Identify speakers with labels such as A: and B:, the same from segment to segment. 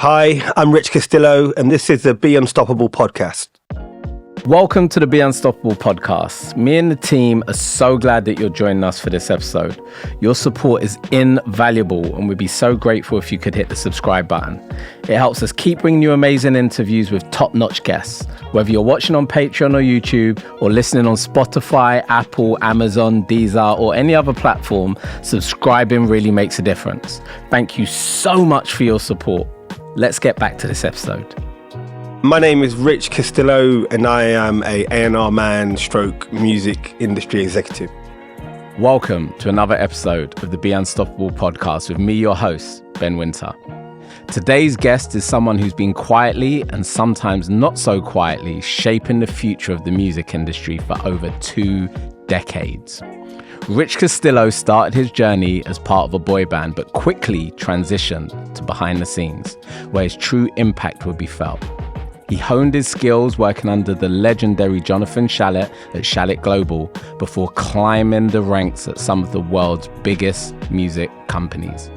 A: Hi, I'm Rich Castillo, and this is the Be Unstoppable podcast.
B: Welcome to the Be Unstoppable podcast. Me and the team are so glad that you're joining us for this episode. Your support is invaluable, and we'd be so grateful if you could hit the subscribe button. It helps us keep bringing you amazing interviews with top-notch guests. Whether you're watching on Patreon or YouTube, or listening on Spotify, Apple, Amazon, Deezer, or any other platform, subscribing really makes a difference. Thank you so much for your support. Let's get back to this episode.
A: My name is Rich Castillo, and I am a A&R man stroke music industry executive.
B: Welcome to another episode of the Be Unstoppable podcast with me, your host, Ben Wynter. Today's guest is someone who's been quietly and sometimes not so quietly shaping the future of the music industry for over 2 decades. Rich Castillo started his journey as part of a boy band, but quickly transitioned to behind the scenes, where his true impact would be felt. He honed his skills working under the legendary Jonathan Shalit at Shalit Global before climbing the ranks at some of the world's biggest music companies.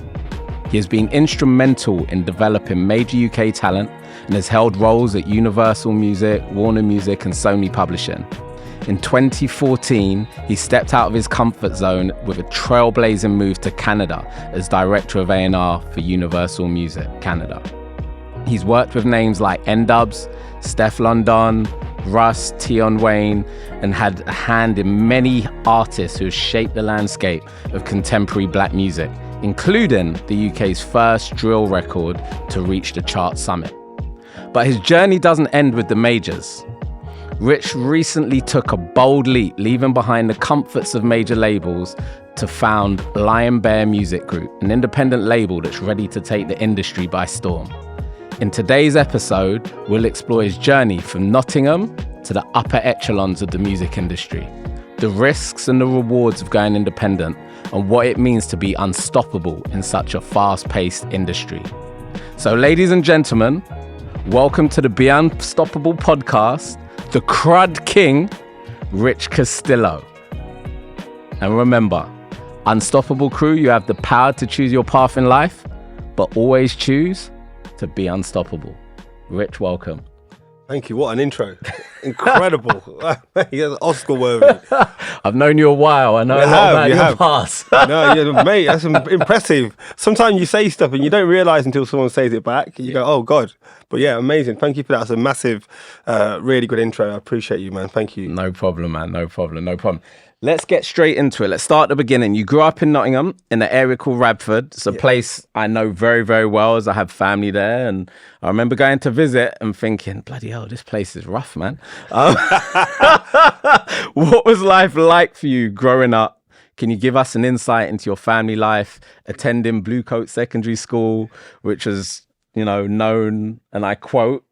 B: He has been instrumental in developing major UK talent and has held roles at Universal Music, Warner Music and Sony Publishing. In 2014, he stepped out of his comfort zone with a trailblazing move to Canada as Director of A&R for Universal Music Canada. He's worked with names like N-Dubz, Stefflon Don, Russ, Tion Wayne, and had a hand in many artists who have shaped the landscape of contemporary black music, including the UK's first drill record to reach the chart summit. But his journey doesn't end with the majors. Rich recently took a bold leap, leaving behind the comforts of major labels to found Lionbear Music Group, an independent label that's ready to take the industry by storm. In today's episode, we'll explore his journey from Nottingham to the upper echelons of the music industry, the risks and the rewards of going independent, and what it means to be unstoppable in such a fast-paced industry. So, ladies and gentlemen, welcome to the Be Unstoppable podcast, the Crud King, Rich Castillo. And remember, Unstoppable crew, you have the power to choose your path in life, but always choose to be unstoppable. Rich, welcome.
A: Thank you. What an intro. Incredible. Oscar worthy.
B: I've known you a while. I know a lot about your past.
A: No, mate, that's impressive. Sometimes you say stuff and you don't realise until someone says it back. You go, oh, God. But yeah, amazing. Thank you for that. That's a massive, really good intro. I appreciate you, man. Thank you.
B: No problem, man. No problem. Let's get straight into it. Let's start at the beginning. You grew up in Nottingham in an area called Radford. It's a place I know very, very well as I have family there. And I remember going to visit and thinking, bloody hell, this place is rough, man. What was life like for you growing up? Can you give us an insight into your family life, attending Bluecoat Secondary School, which is, known, and I quote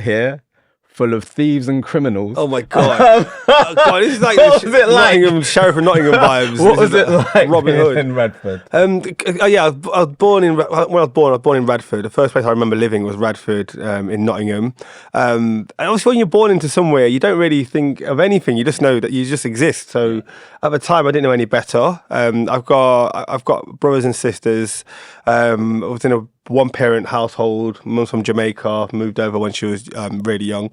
B: here, full of thieves and criminals.
A: Oh my God. God, this is like the Nottingham, Sheriff of Nottingham vibes.
B: What was it like
A: Robin Hood
B: in Radford?
A: I was born in Radford. The first place I remember living was Radford in Nottingham. And obviously when you're born into somewhere, you don't really think of anything. You just know that you just exist. So at the time, I didn't know any better. I've got brothers and sisters. I was in a one-parent household. Mum's from Jamaica, moved over when she was really young.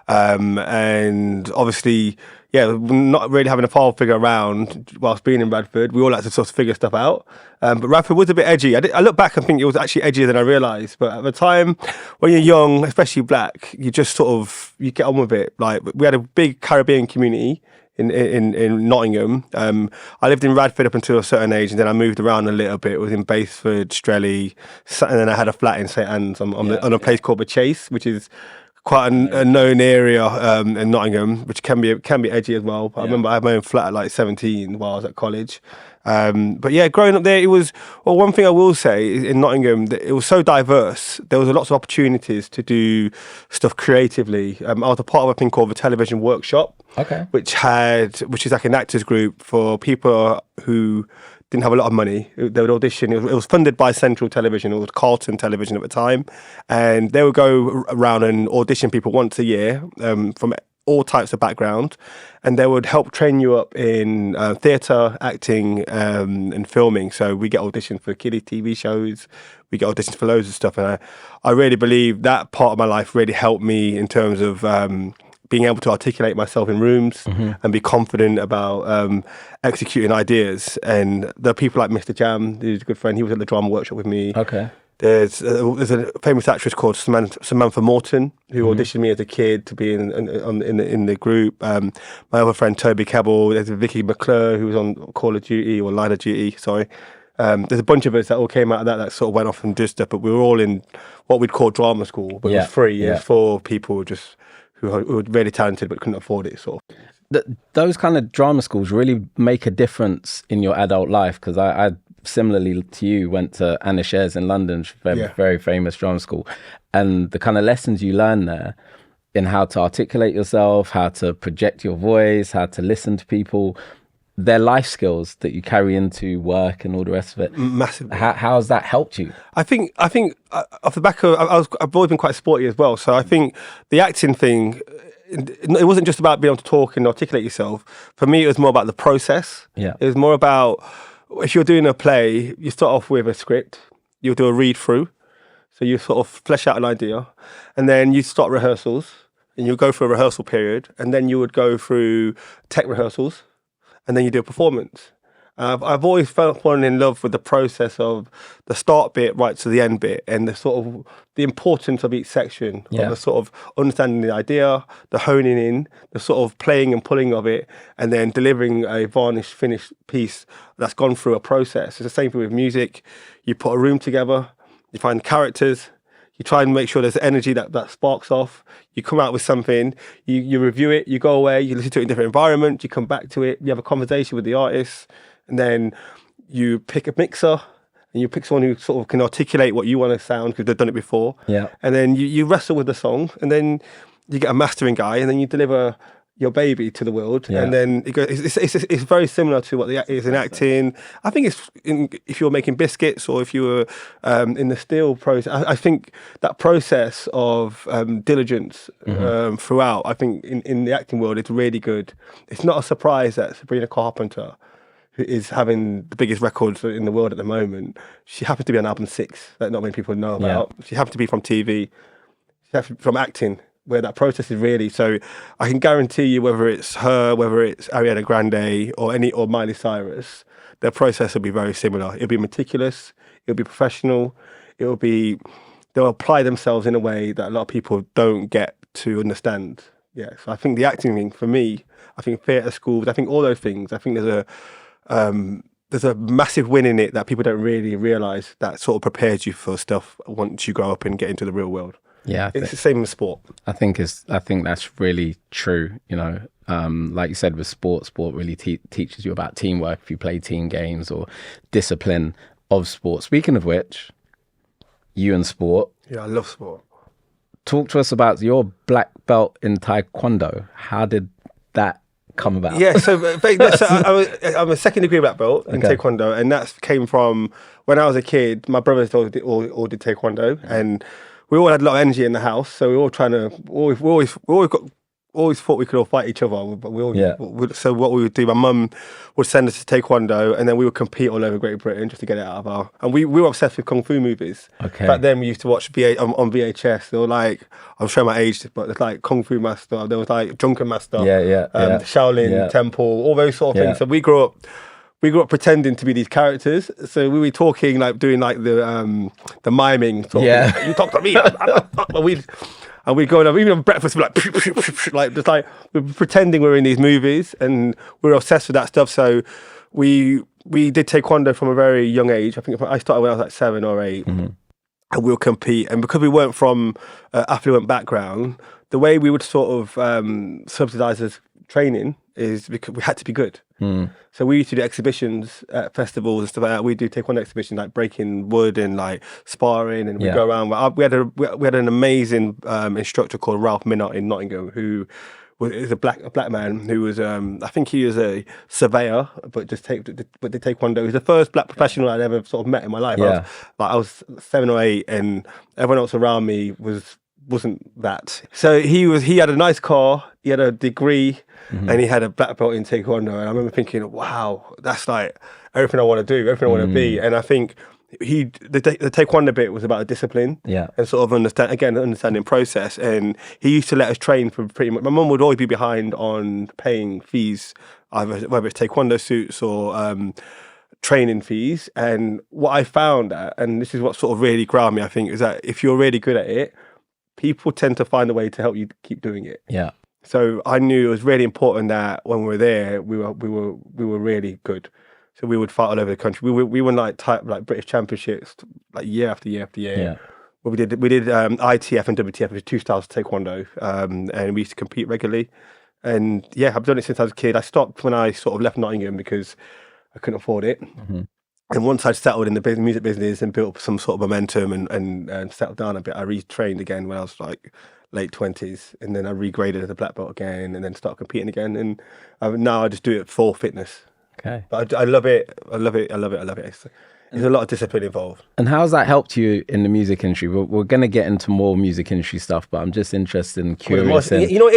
A: And obviously, not really having a father figure around whilst being in Radford. We all had to sort of figure stuff out. But Radford was a bit edgy. I look back and think it was actually edgier than I realised. But at the time, when you're young, especially black, you just you get on with it. Like, we had a big Caribbean community in Nottingham. I lived in Radford up until a certain age, and then I moved around a little bit. It was in Basford, Strelly, and then I had a flat in St Anne's on a place called The Chase, which is quite a known area in Nottingham, which can be edgy as well. But I remember I had my own flat at like 17 while I was at college. But yeah, growing up there, it was, one thing I will say is in Nottingham, it was so diverse. There was lots of opportunities to do stuff creatively. I was a part of a thing called the Television Workshop, which is like an actors group for people who didn't have a lot of money. They would audition. It was funded by Central Television. It was Carlton Television at the time. And they would go around and audition people once a year from all types of background, and they would help train you up in theatre, acting, and filming. So we get auditions for kiddie TV shows, we get auditions for loads of stuff, and I really believe that part of my life really helped me in terms of being able to articulate myself in rooms and be confident about executing ideas. And there are people like Mr. Jam, who's a good friend. He was at the drama workshop with me.
B: Okay.
A: There's a famous actress called Samantha Morton who auditioned me as a kid to be in the group. My other friend Toby Kebbell. There's Vicky McClure who was on Call of Duty or Line of Duty. Sorry. There's a bunch of us that all came out of that sort of went off and did stuff. But we were all in what we'd call drama school, but it was free. It was for people just who were really talented but couldn't afford it. Sort of.
B: Those kind of drama schools really make a difference in your adult life, because I similarly to you, went to Anna Shares in London, very famous drama school. And the kind of lessons you learn there in how to articulate yourself, how to project your voice, how to listen to people, they're life skills that you carry into work and all the rest of it.
A: Massively.
B: How has that helped you?
A: I think off the back of, I've always been quite sporty as well. So I think the acting thing, it wasn't just about being able to talk and articulate yourself. For me, it was more about the process.
B: Yeah.
A: It was more about, if you're doing a play, you start off with a script, you'll do a read through. So you sort of flesh out an idea, and then you start rehearsals, and you go through a rehearsal period, and then you would go through tech rehearsals, and then you do a performance. I've always fallen in love with the process of the start bit right to the end bit, and the sort of the importance of each section, of the sort of understanding the idea, the honing in, the sort of playing and pulling of it, and then delivering a varnished, finished piece that's gone through a process. It's the same thing with music. You put a room together, you find characters, you try and make sure there's energy that sparks off. You come out with something, you review it, you go away, you listen to it in a different environment, you come back to it, you have a conversation with the artist, and then you pick a mixer, and you pick someone who sort of can articulate what you want to sound because they've done it before. Yeah. And then you wrestle with the song, and then you get a mastering guy, and then you deliver your baby to the world. Yeah. And then it goes, it's very similar to what it is in acting. I think if you're making biscuits or if you were in the still process, I think that process of diligence throughout, I think in the acting world, it's really good. It's not a surprise that Sabrina Carpenter, who is having the biggest records in the world at the moment, she happens to be on album 6 that not many people know about. Yeah. She happens to be from TV, she happens to be from acting, where that process is really, so I can guarantee you, whether it's her, whether it's Ariana Grande or Miley Cyrus, their process will be very similar. It'll be meticulous, it'll be professional, they'll apply themselves in a way that a lot of people don't get to understand. Yeah, so I think the acting thing, for me, I think theatre schools, I think all those things, I think there's a massive win in it that people don't really realise, that sort of prepares you for stuff once you grow up and get into the real world. Yeah, it's the same with sport.
B: I think that's really true. You know, like you said, with sport really teaches you about teamwork if you play team games, or discipline of sport. Speaking of which, you and sport.
A: Yeah, I love sport.
B: Talk to us about your black belt in Taekwondo. How did that come about?
A: Yeah, so I'm a second degree black belt in Taekwondo, and that came from when I was a kid. My brothers all did Taekwondo, and we all had a lot of energy in the house, so we were all trying to. We always thought we could all fight each other, but so what we would do, my mum would send us to Taekwondo, and then we would compete all over Great Britain just to get it out of our. And we were obsessed with kung fu movies. Okay. Back then, we used to watch on VHS. They were like, I'm showing my age, but it's like Kung Fu Master. There was like Drunken Master. Shaolin Temple, all those sort of things. So we grew up pretending to be these characters. So we were talking, like doing like the miming sort of thing. You talk to me. And we'd go even on breakfast, we'd like just like we were pretending we were in these movies, and we were obsessed with that stuff. So we did Taekwondo from a very young age. I think I started when I was like 7 or 8, and we would compete. And because we weren't from affluent background, the way we would sort of subsidise as training is because we had to be good. So we used to do exhibitions at festivals and stuff like that. We do Taekwondo exhibitions like breaking wood and like sparring, and we go around. We had an amazing instructor called Ralph Minott in Nottingham, who is a black man who was I think he was a surveyor, but did Taekwondo. He was the first black professional I'd ever sort of met in my life. I was 7 or 8, and everyone else around me was wasn't that. So he had a nice car, he had a degree, and he had a black belt in Taekwondo. And I remember thinking, wow, that's like everything I want to do, everything I want to be. And I think the Taekwondo bit was about the discipline, and sort of understanding process. And he used to let us train for pretty much. My mum would always be behind on paying fees, either whether it's Taekwondo suits or training fees. And what I found, and this is what sort of really grabbed me, I think, is that if you're really good at it, people tend to find a way to help you keep doing it.
B: Yeah.
A: So I knew it was really important that when we were there, we were really good. So we would fight all over the country. We won like British championships like year after year after year.
B: Yeah.
A: Well, we did ITF and WTF, which are two styles of Taekwondo, and we used to compete regularly. And yeah, I've done it since I was a kid. I stopped when I sort of left Nottingham because I couldn't afford it. And once I'd settled in the music business and built up some sort of momentum and settled down a bit, I retrained again when I was like late 20s, and then I regraded as a black belt again, and then started competing again. And now I just do it for fitness.
B: Okay.
A: But I love it. I love it. There's a lot of discipline involved.
B: And how has that helped you in the music industry? We're going to get into more music industry stuff, but I'm just interested and curious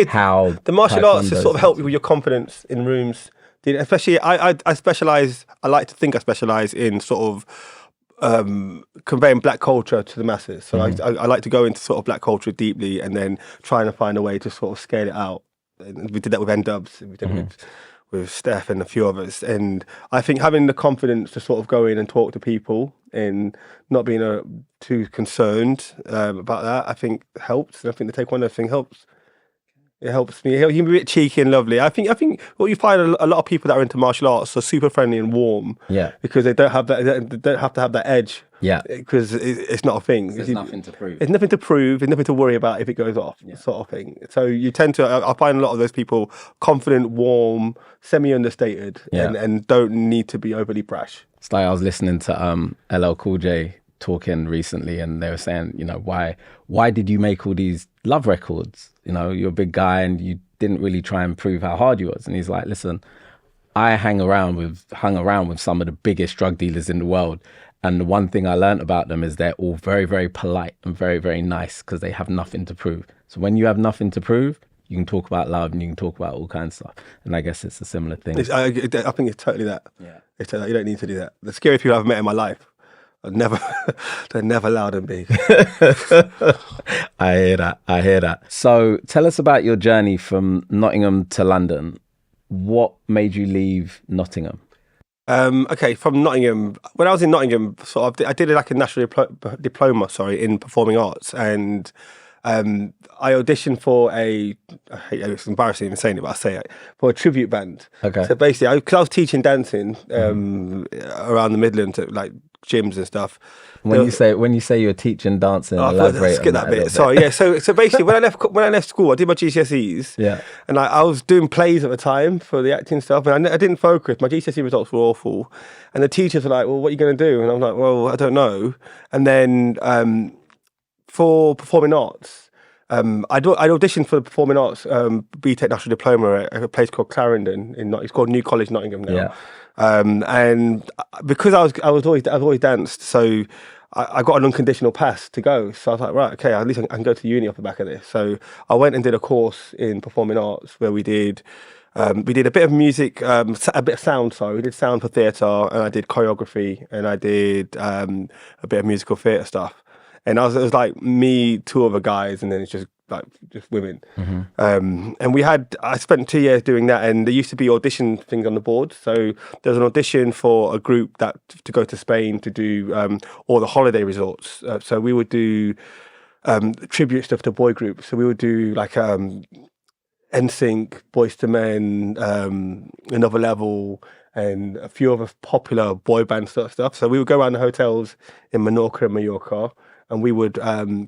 B: how
A: the martial arts has sort of helped you with your confidence in rooms. Especially, I specialize. I like to think I specialize in sort of conveying black culture to the masses. So I like to go into sort of black culture deeply, and then trying to find a way to sort of scale it out. And we did that with N-Dubz. We did it with Steff and a few others. And I think having the confidence to sort of go in and talk to people and not being too concerned about that, I think helps. And I think the Taekwondo thing helps. It helps me. You can be a bit cheeky and lovely. I think what you find a lot of people that are into martial arts are super friendly and warm. Yeah. Because they don't have that. They don't have to have that edge. Yeah. Because it's not a thing.
B: There's nothing to prove.
A: It's nothing to prove. There's nothing to worry about if it goes off. Sort of thing. So you tend to. I find a lot of those people confident, warm, semi-understated, and don't need to be overly brash.
B: It's like I was listening to LL Cool J talking recently, and they were saying, why did you make all these love records? You're a big guy and you didn't really try and prove how hard you was. And he's like, listen, I hung around with some of the biggest drug dealers in the world. And the one thing I learned about them is they're all very, very polite and very, very nice because they have nothing to prove. So when you have nothing to prove, you can talk about love and you can talk about all kinds of stuff. And I guess it's a similar thing.
A: I think it's totally that. Yeah. It's totally, you don't need to do that. The scary people I've met in my life, they're never loud and big.
B: I hear that. So tell us about your journey from Nottingham to London. What made you leave Nottingham?
A: Okay, from Nottingham. When I was in Nottingham, I did like a national diploma in performing arts, and I auditioned for it's embarrassing even saying it, but I say it, for a tribute band. Okay. So basically, because I was teaching dancing around the Midlands at like gyms and stuff.
B: When you say you're teaching dancing, elaborate on that bit.
A: Sorry, yeah. So basically, when I left school, I did my GCSEs. Yeah. And I was doing plays at the time for the acting stuff, and I didn't focus. My GCSE results were awful, and the teachers were like, "Well, what are you going to do?" And I'm like, "Well, I don't know." And then for performing arts, I'd auditioned for the performing arts BTEC national diploma at a place called Clarendon it's called New College Nottingham now. Yeah. And because I've always danced, so I got an unconditional pass to go. So I was like, right, okay, at least I can go to uni off the back of this. So I went and did a course in performing arts where we did a bit of music, a bit of sound. So we did sound for theatre, and I did choreography, and I did a bit of musical theatre stuff. And it was like me, two other guys, and then it's just women. Mm-hmm. And I spent 2 years doing that, and there used to be audition things on the board. So there was an audition for a group to go to Spain to do all the holiday resorts. So we would do tribute stuff to boy groups. So we would do like NSYNC, Boyz II Men, Another Level, and a few other popular boy band stuff. So we would go around the hotels in Menorca and Mallorca, and we would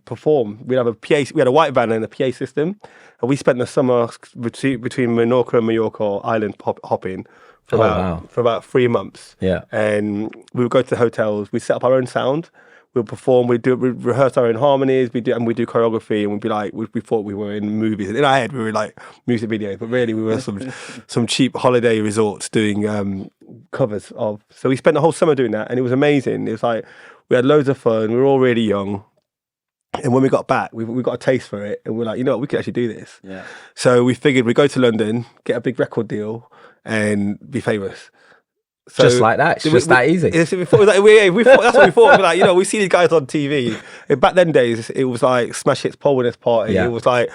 A: perform. We had a white van and a PA system, and we spent the summer between Menorca and Mallorca island hopping for about 3 months. Yeah, and we would go to the hotels. We set up our own sound. We'll perform. We rehearse our own harmonies. We do choreography, and we'd be like, we thought we were in movies. In our head, we were like music videos, but really we were some cheap holiday resorts doing covers of. So we spent the whole summer doing that, and it was amazing. It was like we had loads of fun. We were all really young, And when we got back, we got a taste for it, and we're like, you know what, we could actually do this.
B: Yeah.
A: So we figured we'd go to London, get a big record deal, and be famous. So
B: Just like that. It's just that easy.
A: We thought, that's what we thought. We're like, you know, we see these guys on TV. Back then days, it was like Smash Hits Pole Winners Party.
B: Yeah.
A: It was like,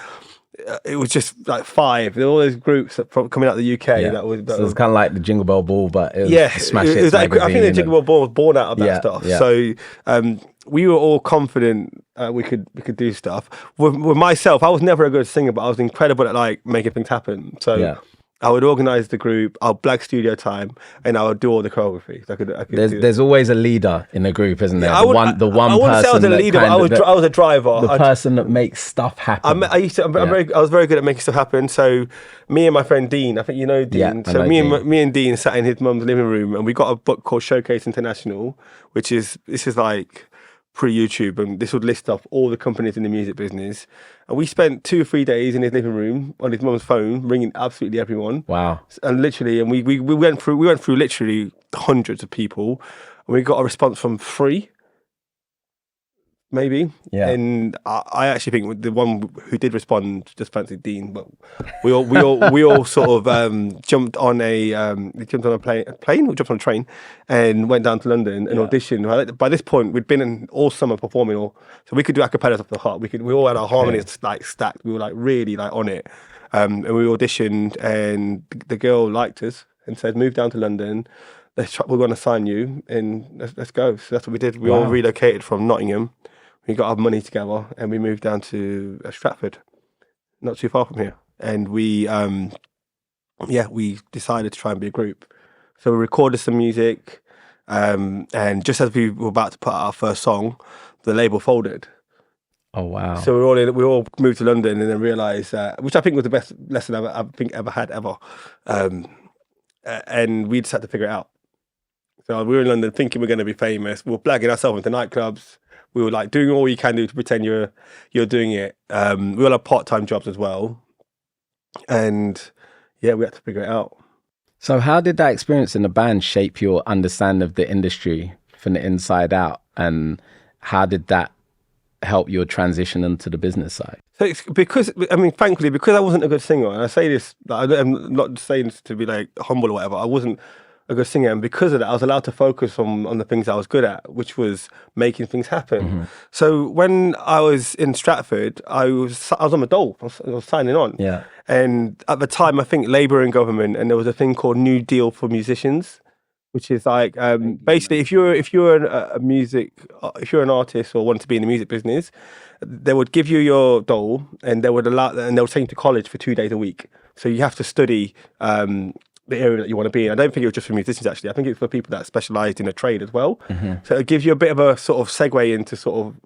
A: it was just like five. There were all those groups coming out of the UK.
B: Yeah.
A: That was
B: So it was kind of like the Jingle Bell Ball, but it was Smash
A: it
B: Hits
A: was like, I think the Jingle Bell Ball was born out of that stuff.
B: Yeah.
A: So we were all confident we could do stuff. With myself, I was never a good singer, but I was incredible at like making things happen. So I would organise the group, I'll black studio time, and I would do all the choreography.
B: There's always a leader in a group, isn't there?
A: I wouldn't say I was a leader, but I was a driver.
B: The person that makes stuff happen.
A: I was very good at making stuff happen. So me and my friend Dean, I think you know Dean.
B: Yeah,
A: so me and Dean sat in his mum's living room, and we got a book called Showcase International, this is like pre-YouTube, and this would list off all the companies in the music business. And we spent 2 or 3 days in his living room on his mum's phone, ringing absolutely everyone. Wow! And literally, and we went through literally hundreds of people, and we got a response from 3, maybe. Yeah. And I actually think the one who did respond just fancied Dean, but we all sort of jumped on a plane or jumped on a train and went down to London and auditioned. By this point, we'd been in all summer performing, so we could do acapellas off the heart. We all had our harmonies like stacked. We were like really like on it, and we auditioned, and the girl liked us and said, "Move down to London. We're going to sign you, and let's go." So that's what we did. We all relocated from Nottingham. We got our money together and we moved down to Stratford, not too far from here. And we decided to try and be a group. So we recorded some music, and just as we were about to put out our first song, the label folded. Oh wow! So we all moved to London and then realised, which I think was the best lesson I've ever had. And we just had to figure it out. So we were in London thinking we're going to be famous. We were blagging ourselves into nightclubs. We were like doing all you can do to pretend you're doing it. We all had part-time jobs as well. And we had to figure it out.
B: So how did that experience in the band shape your understanding of the industry from the inside out? And how did that help your transition into the business side?
A: So it's thankfully, because I wasn't a good singer, and I say this, I'm not saying this to be like humble or whatever, I wasn't a good singer, and because of that I was allowed to focus on the things I was good at, which was making things happen. Mm-hmm. So when I was in Stratford, I was on my dole. I was signing on. Yeah. And at the time, I think Labour and government, and there was a thing called New Deal for musicians, which is like basically if you're an artist or want to be in the music business, they would give you your dole and they would send you to college for 2 days a week. So you have to study the area that you want to be in. I don't think it was just for musicians, actually. I think it's for people that specialised in a trade as well. Mm-hmm. So it gives you a bit of a sort of segue into sort of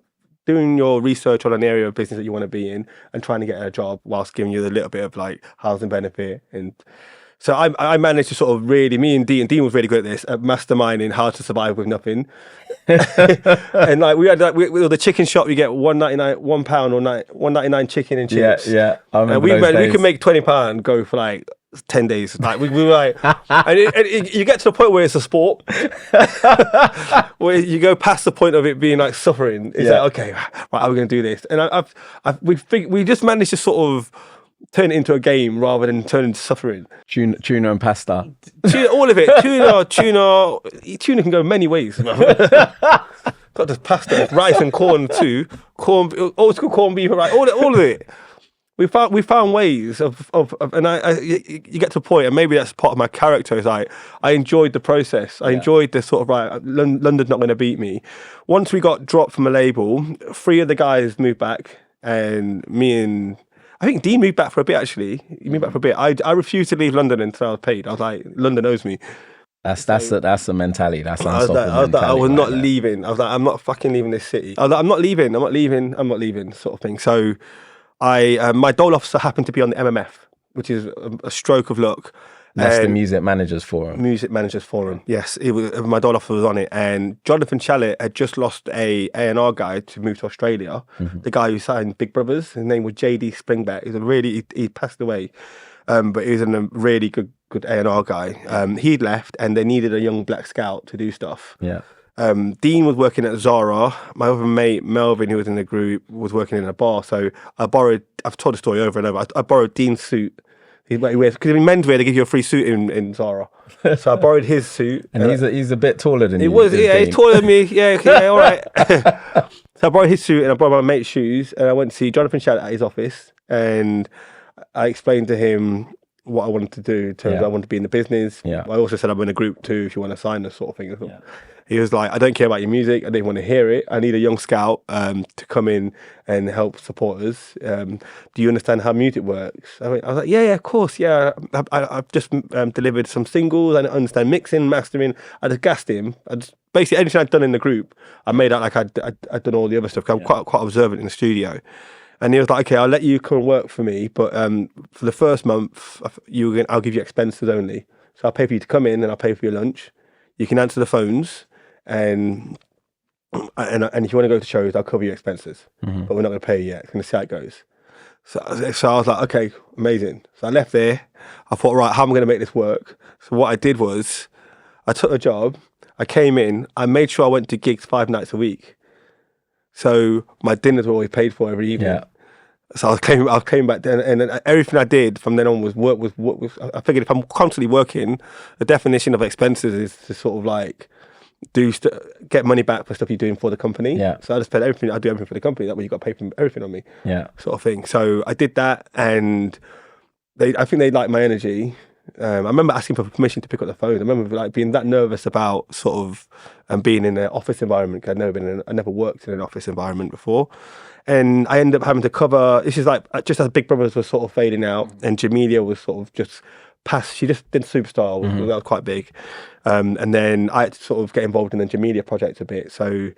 A: doing your research on an area of business that you want to be in and trying to get a job whilst giving you a little bit of like housing benefit. And so I managed to sort of really, me and Dean was really good at this, at masterminding how to survive with nothing. And like we had like with the chicken shop, you get £1.99, £1 or £1.99 chicken and chips. Yeah. I remember we could make £20 go for like 10 days. Like we were like, and you get to the point where it's a sport, where you go past the point of it being like suffering. It's like, okay, right, how are we going to do this? And we just managed to sort of turn it into a game rather than turn it into suffering.
B: Tuna and pasta.
A: All of it. Tuna can go many ways. Not just pasta, rice and corn too. Old school corned beef, right? All of it. We found ways of and you get to a point, and maybe that's part of my character, is I enjoyed the process. I enjoyed the sort of, right, London's not going to beat me. Once we got dropped from a label, 3 of the guys moved back, and I think Dean moved back for a bit, actually. He moved back for a bit. I refused to leave London until I was paid. I was like, London owes me.
B: That's the mentality. That's unstoppable.
A: I was not leaving. I was like, I'm not fucking leaving this city. I was like, I'm not leaving, sort of thing. So my dole officer happened to be on the MMF, which is a stroke of luck.
B: That's the Music Managers Forum.
A: Music Managers Forum. Yes, it was. My dole officer was on it, and Jonathan Challet had just lost a A&R guy to move to Australia. Mm-hmm. The guy who signed Big Brothers, his name was JD Springback. He passed away, but he was a really good A&R guy. He'd left, and they needed a young black scout to do stuff. Yeah. Dean was working at Zara. My other mate, Melvin, who was in the group, was working in a bar. So I've told the story over and over. I borrowed Dean's suit. He wears, because in menswear, they give you a free suit in Zara. So I borrowed his suit.
B: And he's a bit taller than you.
A: He's taller than me. Yeah, all right. So I borrowed his suit and I borrowed my mate's shoes. And I went to see Jonathan Shalit at his office. And I explained to him what I wanted to do in terms of I wanted to be in the business.
B: Yeah.
A: I also said I'm in a group too if you want to sign us, sort of thing. Yeah. He was like, I don't care about your music. I didn't want to hear it. I need a young scout to come in and help support us. Do you understand how music works? I was like, yeah, of course, yeah. I've just delivered some singles. I understand mixing, mastering. I just gassed him. Basically, anything I'd done in the group, I made out like I'd done all the other stuff. I'm quite observant in the studio. And he was like, okay, I'll let you come and work for me, but for the first month, I'll give you expenses only. So I'll pay for you to come in and I'll pay for your lunch. You can answer the phones. And if you want to go to shows, I'll cover your expenses, but we're not going to pay you yet. It's going to see how it goes. So I was like, okay, amazing. So I left there. I thought, right, how am I going to make this work? So what I did was, I took a job. I came in. I made sure I went to gigs 5 nights a week. So my dinners were always paid for every evening. Yeah. So I came back then, and everything I did from then on was work. I figured if I'm constantly working, the definition of expenses is to sort of like get money back for stuff you're doing for the company. Yeah. So I just paid everything. I do everything for the company. That way you got to pay for everything on me. Yeah. Sort of thing. So I did that, and I think they liked my energy. I remember asking for permission to pick up the phone. I remember like being that nervous about sort of being in an office environment. I never worked in an office environment before. And I ended up having to cover, this is like, just as Big Brothers was sort of fading out and Jamelia was sort of just past, she just did Superstar, that was quite big. And then I had to sort of get involved in the Jamelia project a bit. So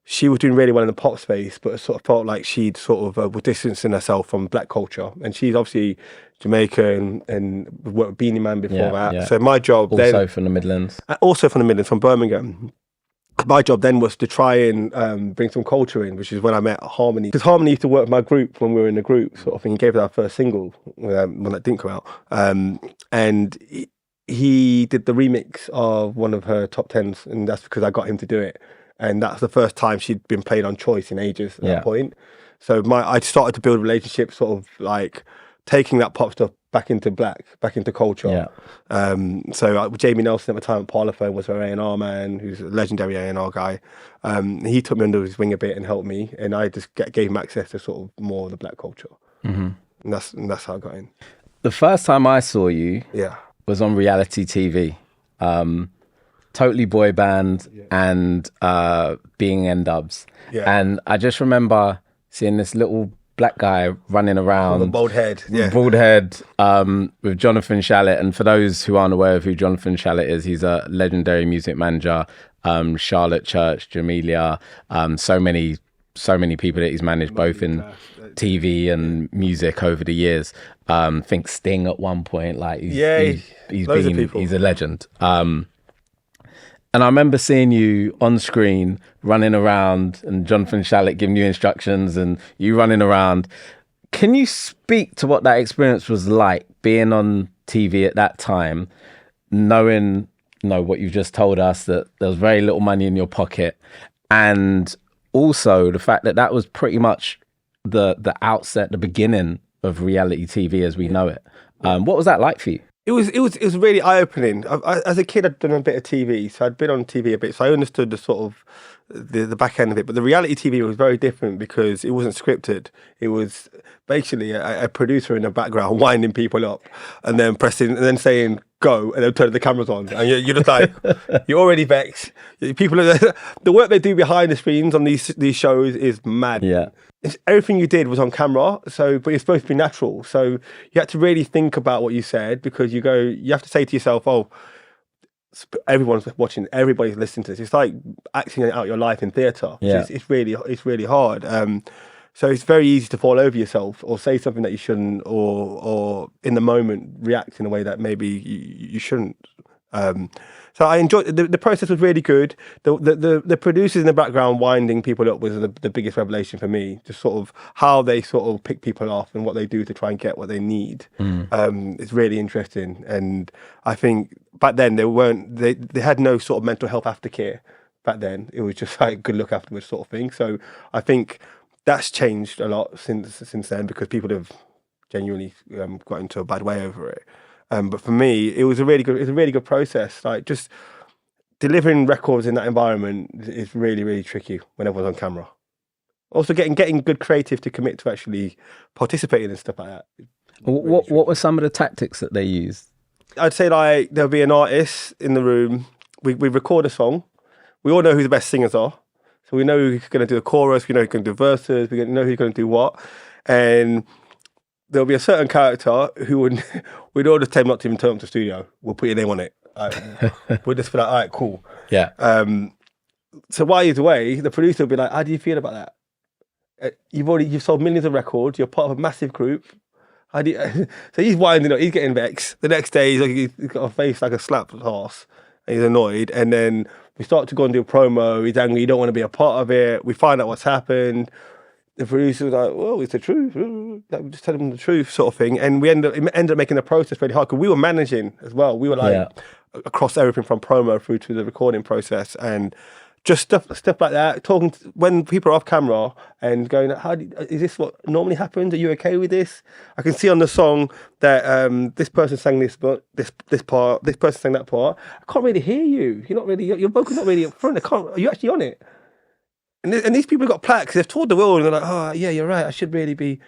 A: she was doing really well in the pop space, but it sort of felt like she'd sort of was distancing herself from black culture. And she's obviously Jamaican and worked with Beanie Man before that. Yeah. So my job
B: also from the Midlands.
A: Also from the Midlands, from Birmingham. My job then was to try and bring some culture in, which is when I met Harmony. Because Harmony used to work with my group when we were in the group, sort of thing. He gave us our first single when that didn't come out. And he did the remix of one of her top 10s, and that's because I got him to do it. And that's the first time she'd been played on Choice in ages at that point. So I started to build relationships, sort of like taking that pop stuff back into culture. Yeah. So Jamie Nelson at the time at Parlophone was her A&R man, who's a legendary A&R guy. He took me under his wing a bit and helped me, and I just gave him access to sort of more of the black culture. Mm-hmm. And that's how I got in.
B: The first time I saw you was on reality TV. Totally boy band and being N-Dubz. Yeah. And I just remember seeing this little black guy running around
A: with a bald head,
B: with Jonathan Shalit. And for those who aren't aware of who Jonathan Shalit is, he's a legendary music manager. Charlotte Church, Jamelia, so many people that he's managed both in TV and music over the years. Think Sting at one point, like he's a legend. And I remember seeing you on screen running around and Jonathan Shalit giving you instructions and you running around. Can you speak to what that experience was like, being on TV at that time, knowing what you've just told us, that there was very little money in your pocket, and also the fact that was pretty much the outset, the beginning of reality TV as we know it. What was that like for you?
A: It was really eye-opening. As a kid, I'd done a bit of TV, so I'd been on TV a bit, so I understood the sort of the back end of it. But the reality TV was very different because it wasn't scripted. It was basically a producer in the background winding people up, and then pressing, and then saying go, and then turning the cameras on, and you're just like, you're already vexed. People, the work they do behind the screens on these shows is mad. Yeah. Everything you did was on camera, but it's supposed to be natural. So you had to really think about what you said, because you have to say to yourself, oh, everyone's watching, everybody's listening to this. It's like acting out your life in theatre. Yeah. It's really hard. So it's very easy to fall over yourself or say something that you shouldn't, or in the moment react in a way that maybe you shouldn't. So I enjoyed the process. Was really good. The producers in the background winding people up was the biggest revelation for me. Just sort of how they sort of pick people off and what they do to try and get what they need. It's really interesting. And I think back then they had no sort of mental health aftercare. back then. It was just like good luck afterwards sort of thing. So I think that's changed a lot since then, because people have genuinely got into a bad way over it. But for me, it was a really good process. Like, just delivering records in that environment is really, really tricky when everyone's on camera. Also, getting good creative to commit to actually participating in stuff like that.
B: What were some of the tactics that they used?
A: I'd say, like, there'll be an artist in the room. We record a song. We all know who the best singers are. So we know who's going to do the chorus. We know who's going to do verses. We know who's going to do what. And there'll be a certain character who we'd all just tell him not to even turn up to the studio. We'll put your name on it. We'll just be like, all right, cool.
B: Yeah.
A: So while he's away, the producer will be like, how do you feel about that? You've sold millions of records. You're part of a massive group. So he's winding up. He's getting vexed. The next day, he's got a face like a slapped horse. And he's annoyed. And then we start to go and do a promo. He's angry. You don't want to be a part of it. We find out what's happened. The producer was like, well, it's the truth. Just tell them the truth, sort of thing. And we ended up making the process really hard, because we were managing as well. We were like across everything from promo through to the recording process, and just stuff like that. Talking when people are off camera and going, is this what normally happens? Are you okay with this? I can see on the song that this person sang this part, this person sang that part. I can't really hear you. You're not really, your vocal's not really up front. Are you actually on it? And these people have got plaques. They've toured the world, and they're like, oh yeah, you're right. I should really be.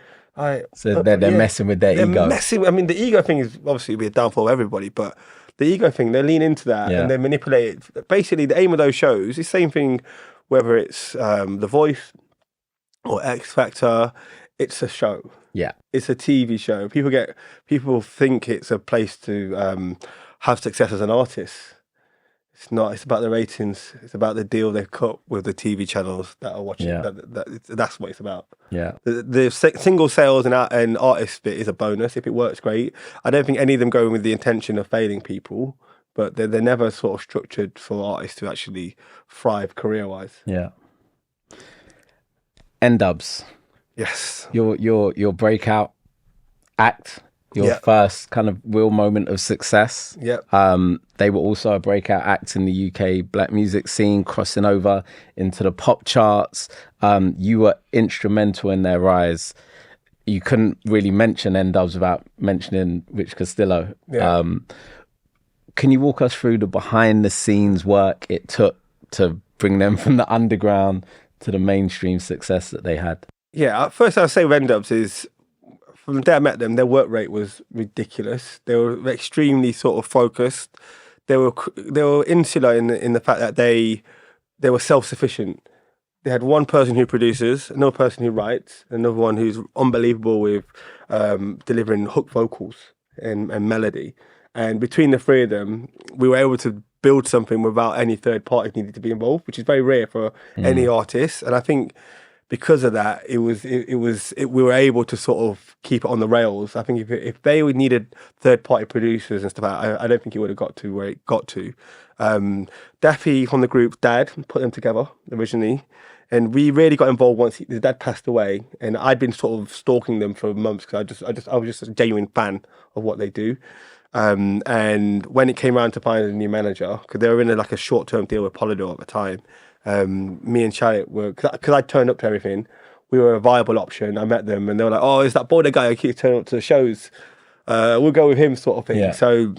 B: So they're messing with their ego.
A: I mean, the ego thing is obviously be a downfall of everybody, but the ego thing, they lean into that and they manipulate it. Basically, the aim of those shows is the same thing, whether it's The Voice or X Factor. It's a show. Yeah, it's a TV show. People think it's a place to have success as an artist. It's not. It's about the ratings. It's about the deal they've cut with the TV channels that are watching. Yeah. That's what it's about. Yeah. The single sales and artist bit is a bonus. If it works, great. I don't think any of them go in with the intention of failing people, but they're never sort of structured for artists to actually thrive career-wise. Yeah.
B: N-Dubz.
A: Yes.
B: Your breakout act. Your first kind of real moment of success. Yeah. They were also a breakout act in the UK black music scene, crossing over into the pop charts. You were instrumental in their rise. You couldn't really mention N-Dubz without mentioning Rich Castillo. Yeah. Can you walk us through the behind the scenes work it took to bring them from the underground to the mainstream success that they had? Yeah, first I'll say N-Dubz is, from the day I met them, their work rate was ridiculous. They were extremely sort of focused. They were insular in the fact that they were self-sufficient. They had one person who produces, another person who writes, another one who's unbelievable with delivering hook vocals and melody. And between the three of them, we were able to build something without any third party needed to be involved, which is very rare for any artist. And I think because of that, we were able to sort of keep it on the rails. I think if they needed third-party producers and stuff, I don't think it would have got to where it got to. Daffy from the group's dad put them together originally, and we really got involved once his dad passed away. And I'd been sort of stalking them for months because I was just a genuine fan of what they do. And when it came around to finding a new manager, because they were in a short-term deal with Polydor at the time. Me and Charlotte were, because I turned up to everything, we were a viable option. I met them and they were like, oh, is that border guy who keeps turning up to the shows? We'll go with him, sort of thing. Yeah. So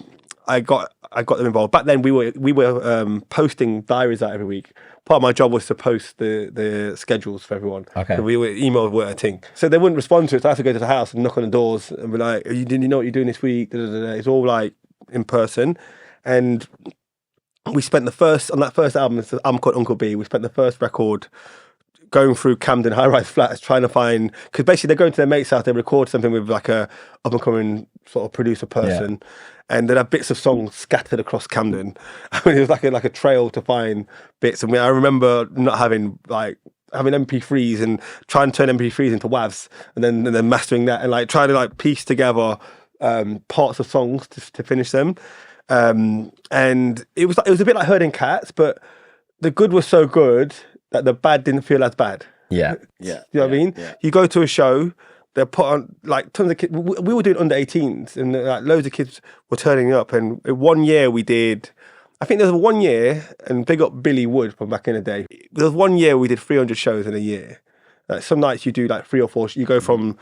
B: I got them involved. Back then we were posting diaries out every week. Part of my job was to post the schedules for everyone. Okay. So emails were a thing. So they wouldn't respond to it. So I had to go to the house and knock on the doors and be like, you know what you're doing this week? It's all like in person. And we spent on that first album, it's an album called Uncle B, we spent the first record going through Camden high-rise flats trying to find, because basically they're going to their mate's house, they record something with like a up-and-coming sort of producer person, and they'd have bits of songs scattered across Camden. I mean, it was like a trail to find bits. And I remember not having MP3s and trying to turn MP3s into WAVs, and then mastering that and trying to piece together parts of songs to finish them. And it was a bit like herding cats, but the good was so good that the bad didn't feel as bad. Yeah. Yeah. You know what I mean? Yeah. You go to a show, they're put on tons of kids. We were doing under 18s and loads of kids were turning up. And 1 year we did
A: I think there was 1 year, and big up Billy Wood from back in the day. There was 1 year we did 300 shows in a year. Like some nights you do like 3 or 4. You go from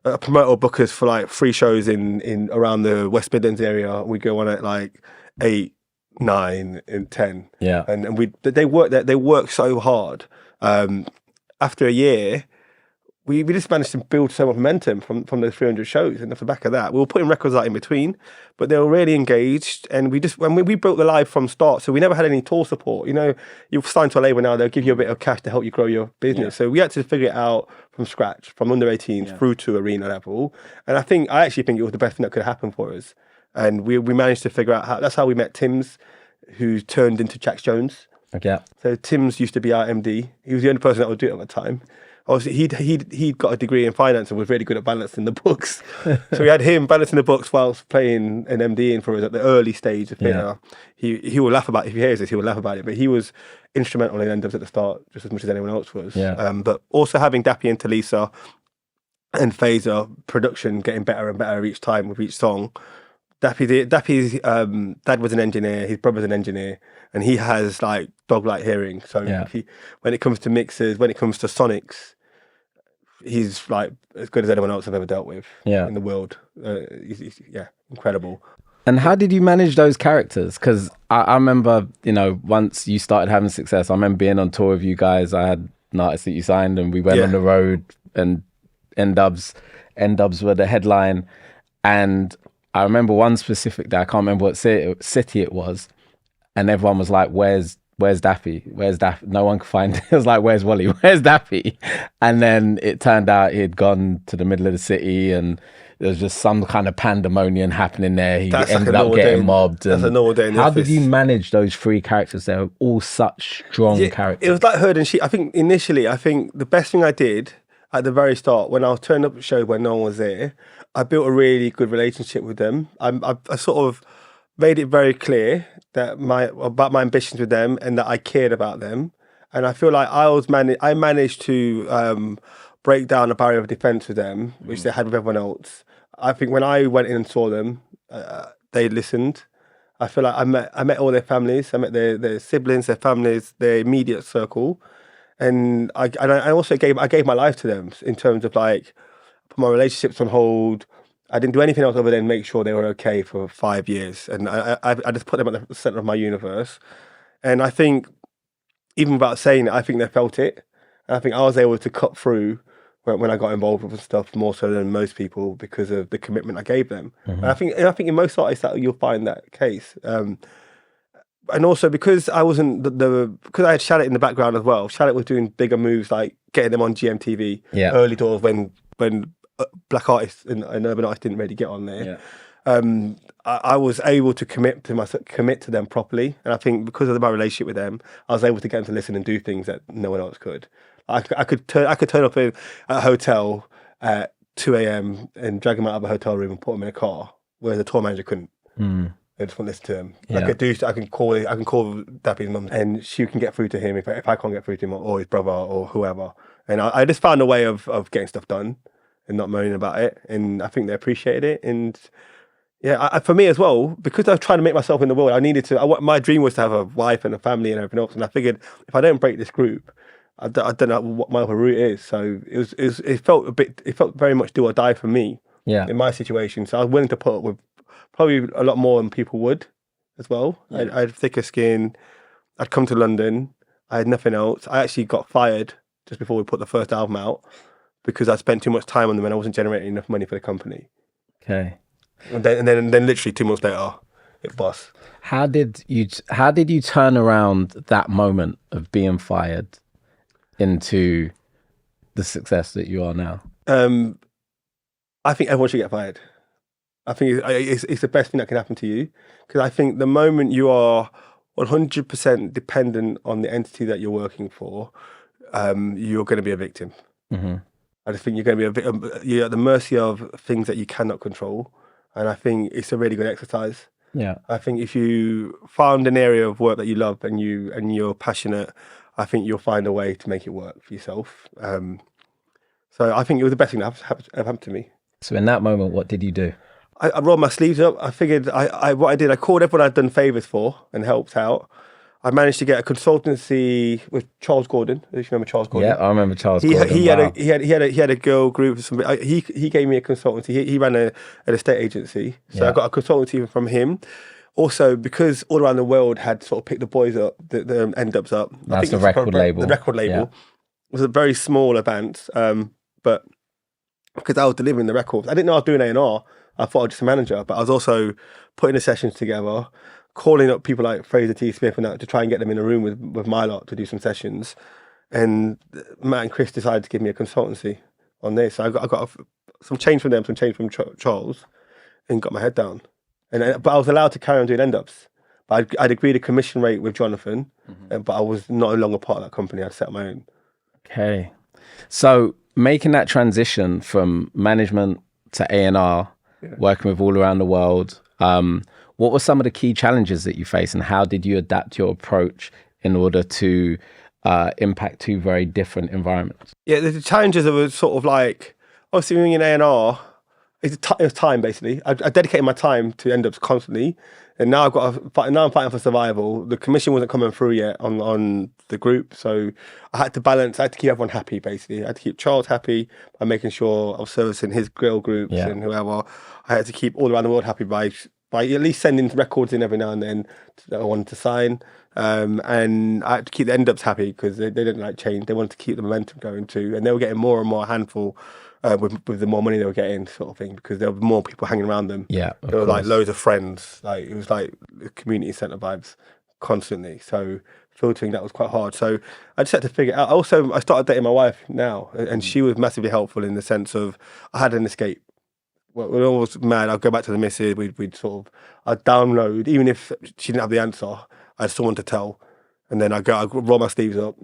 A: promoter bookers for like 3 shows in around the West Midlands area. We go on at like 8, 9, and 10.
B: Yeah,
A: and they work so hard. After a year, we just managed to build so much momentum from those 300 shows, and off the back of that, we were putting records out in between, but they were really engaged, and we built the live from start, so we never had any tour support. You know, you're signed to a label now; they'll give you a bit of cash to help you grow your business. So we had to figure it out from scratch, from under 18s through to arena level, and I actually think it was the best thing that could happen for us, and we managed to figure out how. That's how we met Tim's, who turned into Jax Jones.
B: okay.
A: So Tim's used to be our MD. He was the only person that would do it at the time. Obviously, he'd got a degree in finance and was really good at balancing the books. So we had him balancing the books whilst playing an MD in for us at the early stage of theatre. He will laugh about it. If he hears this, he will laugh about it. But he was instrumental in N-Dubz at the start, just as much as anyone else was. But also having Dappy and Talisa and Phaser production getting better and better each time with each song. Dappy's dad was an engineer, his brother's an engineer, and he has like dog-like hearing. So when it comes to mixers, when it comes to sonics, he's like as good as anyone else I've ever dealt with in the world. He's incredible.
B: And how did you manage those characters? Because I remember, you know, once you started having success, I remember being on tour with you guys. I had an artist that you signed, and we went on the road, and N-Dubz were the headline, and I remember one specific day, I can't remember what city it was, and everyone was like, where's Dappy? Where's Dappy? No one could find it. It was like, where's Wally? Where's Dappy? And then it turned out he had gone to the middle of the city, and there was just some kind of pandemonium happening there. He ended up getting mobbed.
A: That's a normal day in the office.
B: How did you manage those 3 characters? They were all such strong characters.
A: It was like herd and sheep. I think initially, the best thing I did at the very start, when I was turning up at shows when no one was there, I built a really good relationship with them. I sort of made it very clear that about my ambitions with them and that I cared about them. And I feel like I managed to break down a barrier of defense with them, which they had with everyone else. I think when I went in and saw them, they listened. I feel like I met all their families. I met their siblings, their families, their immediate circle. And I also gave my life to them in terms of like put my relationships on hold. I didn't do anything else other than make sure they were okay for 5 years, and I just put them at the center of my universe. And I think, even without saying it, I think they felt it. And I think I was able to cut through when I got involved with stuff more so than most people because of the commitment I gave them. And I think in most artists that you'll find that case. And also because I wasn't because I had Shalit in the background as well. Shalit was doing bigger moves like getting them on GMTV early doors when black artists and urban artists didn't really get on there. I was able to commit to them properly, and I think because of my relationship with them, I was able to get them to listen and do things that no one else could. I could turn up at a hotel at 2 a.m. and drag them out of a hotel room and put them in a car, whereas the tour manager couldn't. They just won't listen to him. I can call Dappy's mum, and she can get through to him if I can't get through to him, or his brother or whoever. And I just found a way of getting stuff done and not moaning about it, and I think they appreciated it. And for me as well, because I was trying to make myself in the world, I needed to. My dream was to have a wife and a family and everything else, and I figured if I don't break this group, I don't know what my other route is. So it felt very much do or die for me. In my situation, so I was willing to put up with probably a lot more than people would as well. I had thicker skin. I'd come to London. I had nothing else. I actually got fired just before we put the first album out because I spent too much time on them and I wasn't generating enough money for the company.
B: Okay.
A: And then literally 2 months later, it bust.
B: How did you turn around that moment of being fired into the success that you are now?
A: I think everyone should get fired. I think it's the best thing that can happen to you, because I think the moment you are 100% dependent on the entity that you're working for, you're going to be a victim. I just think you're going to be you're at the mercy of things that you cannot control, and I think it's a really good exercise. I think if you found an area of work that you love and you're passionate, I think you'll find a way to make it work for yourself. So I think it was the best thing that happened to me.
B: So in that moment, what did you do?
A: I rolled my sleeves up. I figured what I did, I called everyone I'd done favours for and helped out. I managed to get a consultancy with Charles Gordon. If you remember Charles Gordon.
B: Yeah, I remember Charles Gordon.
A: He had a girl group. He gave me a consultancy. He ran an estate agency, so I got a consultancy from him. Also, because All Around the World had sort of picked the boys up, the N-Dubz up.
B: That's the record label.
A: The record label was a very small advance, but because I was delivering the records, I didn't know I was doing A&R. I thought I was just a manager, but I was also putting the sessions together, calling up people like Fraser T. Smith and that to try and get them in a room with my lot to do some sessions. And Matt and Chris decided to give me a consultancy on this. So I got some change from them, some change from Charles, and got my head down. But I was allowed to carry on doing N-Dubz. But I'd agreed a commission rate with Jonathan, but I was no longer part of that company. I'd set my own.
B: Okay. So making that transition from management to A&R, working with All Around the World, what were some of the key challenges that you faced, and how did you adapt your approach in order to impact two very different environments?
A: Yeah, the challenges were sort of like, obviously when you're in A&R, it was time basically. I dedicated my time to N-Dubz constantly, and now I'm fighting for survival. The commission wasn't coming through yet on the group, so I had to balance. I had to keep everyone happy basically. I had to keep Charles happy by making sure I was servicing his girl groups and whoever. I had to keep All Around the World happy by at least sending records in every now and then that I wanted to sign. And I had to keep the N-Dubz happy because they didn't like change. They wanted to keep the momentum going too, and they were getting more and more handful. With the more money they were getting, sort of thing, because there were more people hanging around them. Yeah, there were like loads of friends. Like it was like community centre vibes constantly. So filtering that was quite hard. So I just had to figure it out. Also, I started dating my wife now, and she was massively helpful in the sense of I had an escape. When I was mad, I'd go back to the missus. We'd sort of I'd download, even if she didn't have the answer, I had someone to tell, and then I'd roll my sleeves up,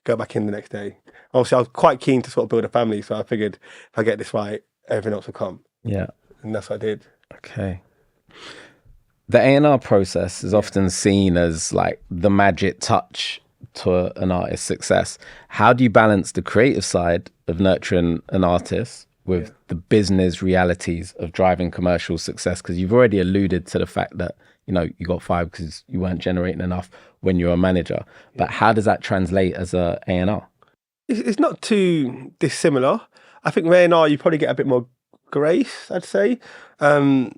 A: go back in the next day. Obviously, I was quite keen to sort of build a family, so I figured if I get this right, everything else will come. Yeah. And that's what I did.
B: Okay. The A&R process is often seen as like the magic touch to an artist's success. How do you balance the creative side of nurturing an artist with the business realities of driving commercial success? Because you've already alluded to the fact that, you know, you got fired because you weren't generating enough when you're a manager. But how does that translate as a A&R?
A: It's not too dissimilar. I think with A&R, you probably get a bit more grace, I'd say. And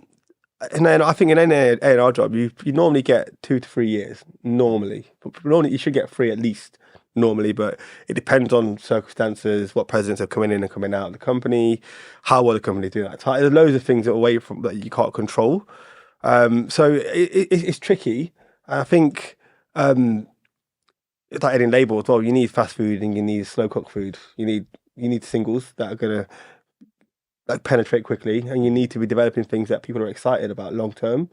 A: then I think in any A&R job, you normally get 2 to 3 years, normally. But normally you should get 3 at least, normally. But it depends on circumstances, what presidents are coming in and coming out of the company, how well the company do that. There's loads of things that are away from that you can't control. So it's tricky. I think... it's like any label as well. You need fast food and you need slow cooked food. You need singles that are gonna like penetrate quickly, and you need to be developing things that people are excited about long term. And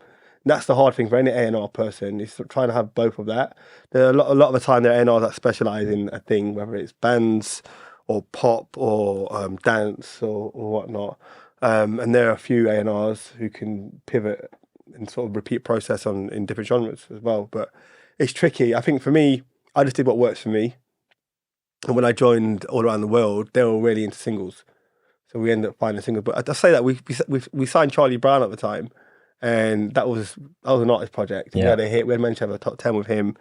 A: that's the hard thing for any A&R person, is trying to have both of that. There are a lot of the time there are A&Rs that specialize in a thing, whether it's bands or pop or dance or whatnot. And there are a few A&Rs who can pivot and sort of repeat process in different genres as well. But it's tricky. I think for me, I just did what works for me. And when I joined All Around the World, they were really into singles. So we ended up finding singles. But I say that we signed Charlie Brown at the time, and that was an artist project. Yeah. We had a hit. We had managed to have a top 10 with him.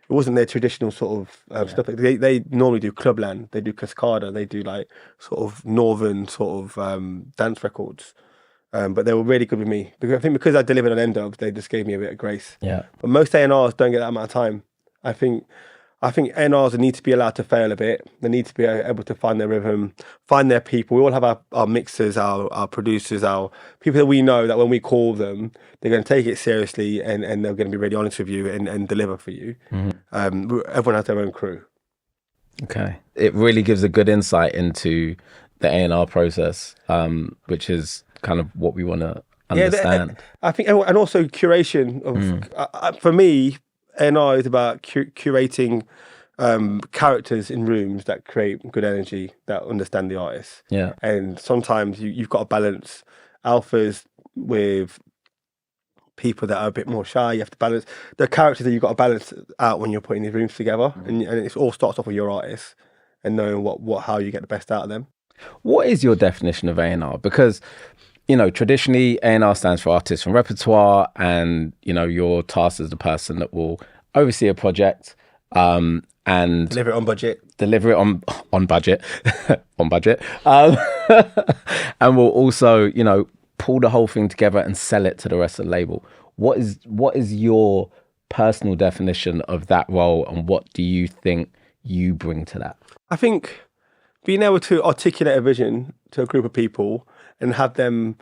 A: It wasn't their traditional sort of stuff. They normally do Clubland. They do Cascada. They do like sort of northern sort of dance records. But they were really good with me. Because I delivered on N-Dubz, they just gave me a bit of grace. Yeah. But most A&Rs don't get that amount of time. I think A&Rs need to be allowed to fail a bit. They need to be able to find their rhythm, find their people. We all have our mixers, our producers, our people that we know that when we call them, they're going to take it seriously and they're going to be really honest with you and deliver for you. Mm-hmm. Everyone has their own crew. Okay. It really gives a good insight into the A&R process, which is kind of what we want to understand. I think, and also curation of, for me, A&R is about curating characters in rooms that create good energy, that understand the artist. Yeah. And sometimes you've got to balance alphas with people that are a bit more shy. You have to balance the characters that you've got to balance out when you're putting these rooms together. And it all starts off with your artist and knowing how you get the best out of them. What is your definition of A&R? Because
B: traditionally A&R stands for artists and repertoire, and, you're tasked as the person that will oversee a project and
A: Deliver it on budget.
B: Deliver it on budget, on budget, and will also, pull the whole thing together and sell it to the rest of the label. What is your personal definition of that role, and what do you think you bring to that?
A: I think being able to articulate a vision to a group of people and have them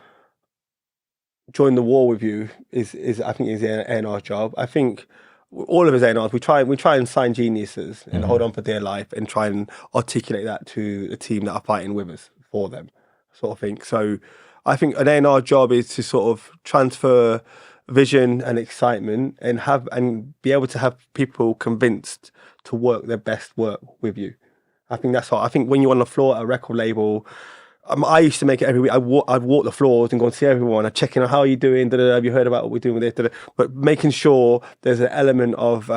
A: join the war with you is I think is an A&R's job. I think all of us A&Rs, we try and sign geniuses and hold on for dear life and try and articulate that to the team that are fighting with us for them, sort of thing. So I think an A&R job is to sort of transfer vision and excitement and be able to have people convinced to work their best work with you. I think that's what I think when you're on the floor at a record label. I used to make it every week. I'd walk the floors and go and see everyone. I'd check in on how are you doing. Have you heard about what we're doing with this? But making sure there's an element of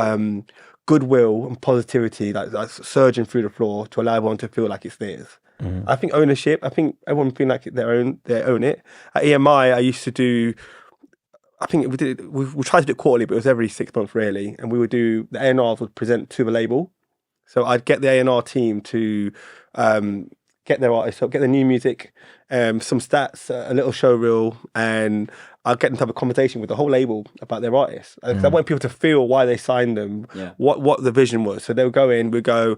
A: goodwill and positivity that's surging through the floor to allow everyone to feel like it's theirs. I think ownership. I think everyone feel like they own it. At EMI, I used to do. I think we tried to do it quarterly, but it was every 6 months really. And we would do the A&Rs would present to the label. So I'd get the A&R team to. Get their artists up, get their new music, some stats, a little show reel, and I'll get them to have a conversation with the whole label about their artists. I want people to feel why they signed them, what the vision was. So they'll go in, we'll go,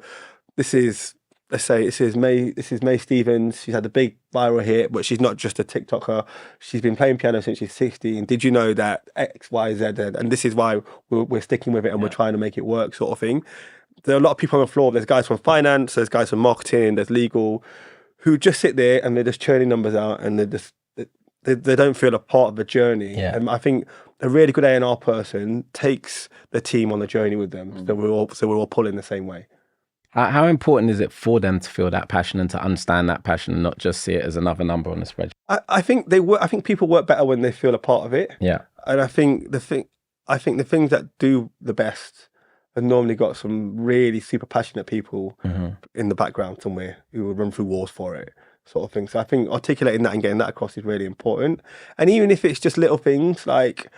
A: this is May Stevens. She's had a big viral hit, but she's not just a TikToker. She's been playing piano since she's 16. Did you know that X, Y, Z, and this is why we're sticking with it and we're trying to make it work, sort of thing. There are a lot of people on the floor. There's guys from finance, there's guys from marketing, there's legal, who just sit there and they're just churning numbers out and they don't feel a part of the journey. Yeah. And I think a really good A&R person takes the team on the journey with them. So we're all pulling the same way.
B: How important is it for them to feel that passion and to understand that passion and not just see it as another number on the spreadsheet?
A: I think people work better when they feel a part of it. Yeah. And I think the things that do the best have normally got some really super passionate people in the background somewhere who will run through walls for it, sort of thing. So I think articulating that and getting that across is really important. And even if it's just little things like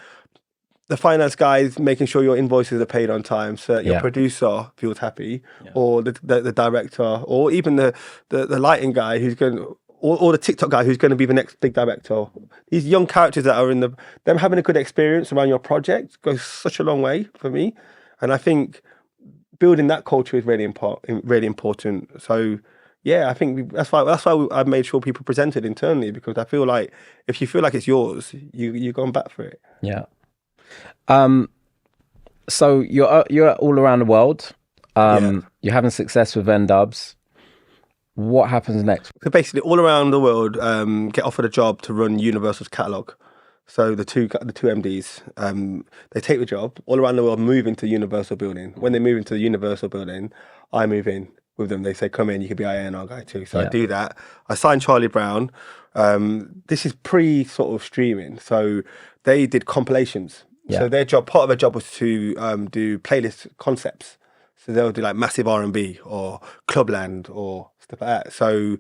A: the finance guys making sure your invoices are paid on time so that your producer feels happy, or the director, or even the lighting guy who's going, or the TikTok guy who's going to be the next big director. These young characters that are them having a good experience around your project goes such a long way for me. And I think building that culture is really important. So, yeah, I think that's why I've made sure people present it internally, because I feel like if you feel like it's yours, you're going back for it.
B: Yeah. So you're all around the world. You're having success with N-Dubz. What happens next?
A: So basically, all around the world, get offered a job to run Universal's catalogue. So the two MDs, they take the job all around the world, move into the Universal building. When they move into the Universal building, I move in with them. They say, come in, you could be our A&R guy too. So I do that. I signed Charlie Brown. This is pre sort of streaming. So they did compilations. Yeah. So part of their job was to do playlist concepts. So they'll do like massive R&B or Clubland or stuff like that. So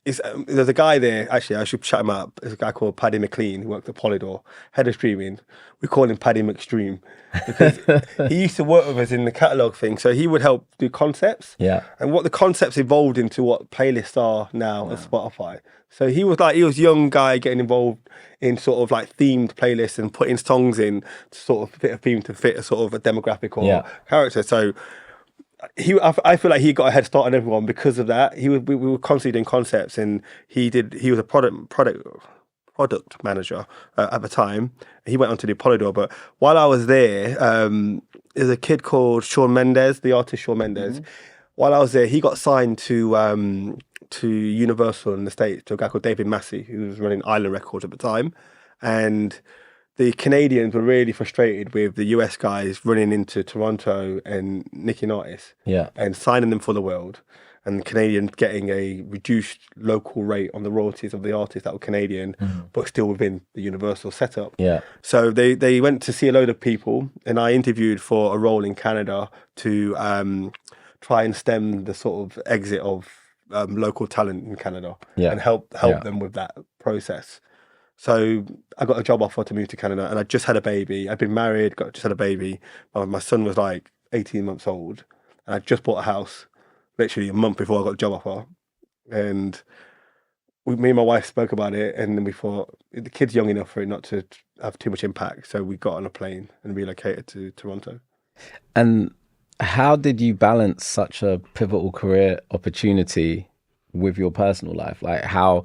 A: there's a guy there, actually, I should shout him out. There's a guy called Paddy McLean who worked at Polydor, head of streaming. We call him Paddy McStream because he used to work with us in the catalogue thing. So he would help do concepts. Yeah. And what the concepts evolved into what playlists are now on Spotify. So he was a young guy getting involved in sort of like themed playlists and putting songs in to sort of fit a theme, to fit a sort of a demographic or character. So I feel like he got a head start on everyone because of that. We were constantly doing concepts, and he was a product manager at the time. He went on to do Polydor, but while I was there, there's a kid called Shawn Mendes, the artist Shawn Mendes. Mm-hmm. While I was there, he got signed to Universal in the States to a guy called David Massey, who was running Island Records at the time, and the Canadians were really frustrated with the US guys running into Toronto and nicking artists and signing them for the world, and the Canadians getting a reduced local rate on the royalties of the artists that were Canadian, but still within the Universal setup. Yeah. So they went to see a load of people, and I interviewed for a role in Canada to try and stem the sort of exit of local talent in Canada
B: Yeah.
A: and help them with that process. So I got a job offer to move to Canada, and I just had a baby. I'd been married, just had a baby. My son was like 18 months old, and I just bought a house literally a month before I got the job offer. And me and my wife spoke about it, and then we thought the kid's young enough for it not to have too much impact. So we got on a plane and relocated to Toronto.
B: And how did you balance such a pivotal career opportunity with your personal life? Like, how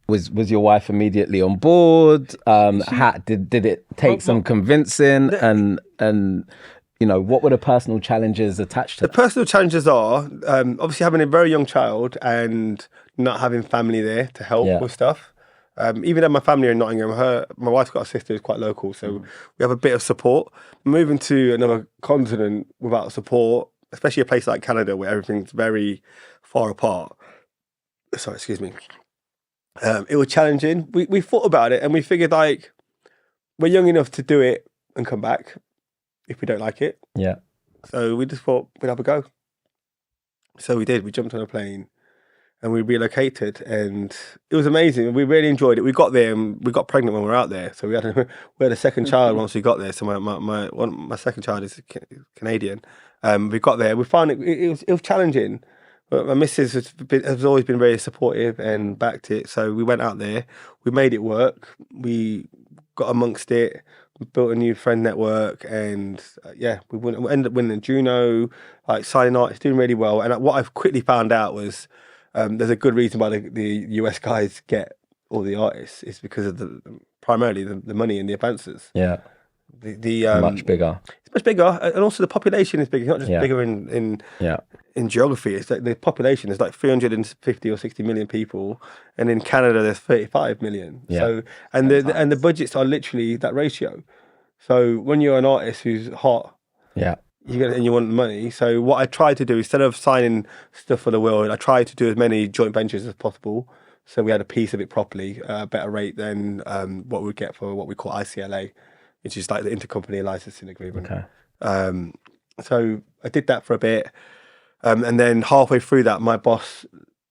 B: was your wife immediately on board? Did it take some convincing? And you know, what were the personal challenges attached to
A: the
B: that?
A: personal challenges are obviously having a very young child and not having family there to help with stuff. Even though my family are in Nottingham, my wife's got a sister who's quite local, so we have a bit of support. Moving to another continent without support, especially a place like Canada where everything's very far apart. Sorry, excuse me. It was challenging. We thought about it and we figured like we're young enough to do it and come back if we don't like it.
B: Yeah.
A: So we just thought we'd have a go. So we did. We jumped on a plane and we relocated, and it was amazing. We really enjoyed it. We got there and we got pregnant when we were out there. So we had a second child once we got there. So my second child is Canadian. We got there. We found it was challenging. But my missus has always been very supportive and backed it. So we went out there. We made it work. We got amongst it. We built a new friend network, and we ended up winning Juno, like signing artists, doing really well. And what I've quickly found out was there's a good reason why the US guys get all the artists. It's because of primarily the money and the advances.
B: Yeah. Much bigger.
A: It's much bigger, and also the population is bigger. It's not just bigger in geography. It's like the population is like 350 or 60 million people, and in Canada there's 35 million.
B: Yeah.
A: So and the budgets are literally that ratio. So when you're an artist who's hot, you want money. So what I tried to do, instead of signing stuff for the world, I tried to do as many joint ventures as possible. So we had a piece of it properly, a better rate than what we would get for what we call ICLA, which is like the intercompany licensing agreement.
B: Okay.
A: So I did that for a bit. And then halfway through that, my boss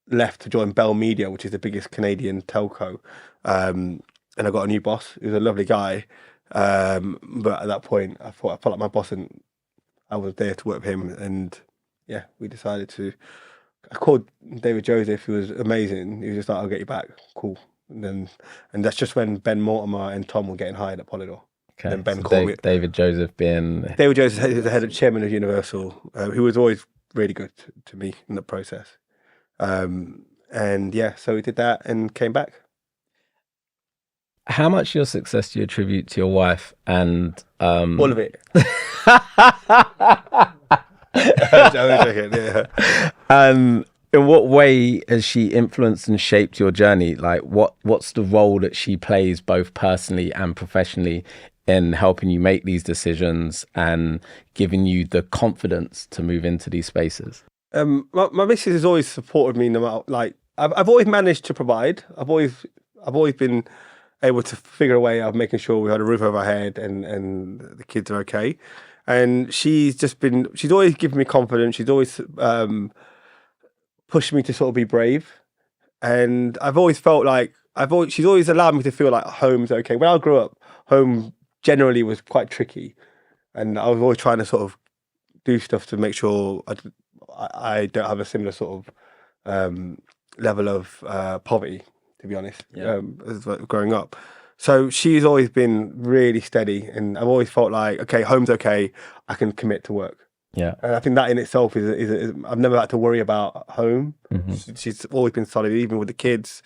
A: left to join Bell Media, which is the biggest Canadian telco. And I got a new boss, who's a lovely guy. But at that point, I felt like my boss, and I was there to work with him. And we decided to. I called David Joseph, who was amazing. He was just like, "I'll get you back." Cool. And that's just when Ben Mortimer and Tom were getting hired at Polydor.
B: Okay.
A: Then Ben called me.
B: David Joseph being
A: the head of chairman of Universal, who was always really good to me in the process. So we did that and came back.
B: How much of your success do you attribute to your wife? And
A: all of it.
B: In what way has she influenced and shaped your journey? Like, what's the role that she plays both personally and professionally in helping you make these decisions and giving you the confidence to move into these spaces?
A: My missus has always supported me no matter, like, I've always managed to provide. I've always been able to figure a way of making sure we had a roof over our head and the kids are okay. And she's always given me confidence. She's always pushed me to sort of be brave. And I've always felt like she's always allowed me to feel like home's okay. When I grew up, home generally was quite tricky, and I was always trying to sort of do stuff to make sure I don't have a similar sort of level of poverty, to be honest, as growing up. So she's always been really steady, and I've always felt like, okay, home's okay, I can commit to work.
B: Yeah.
A: And I think that in itself is I've never had to worry about home. Mm-hmm. She's always been solid, even with the kids.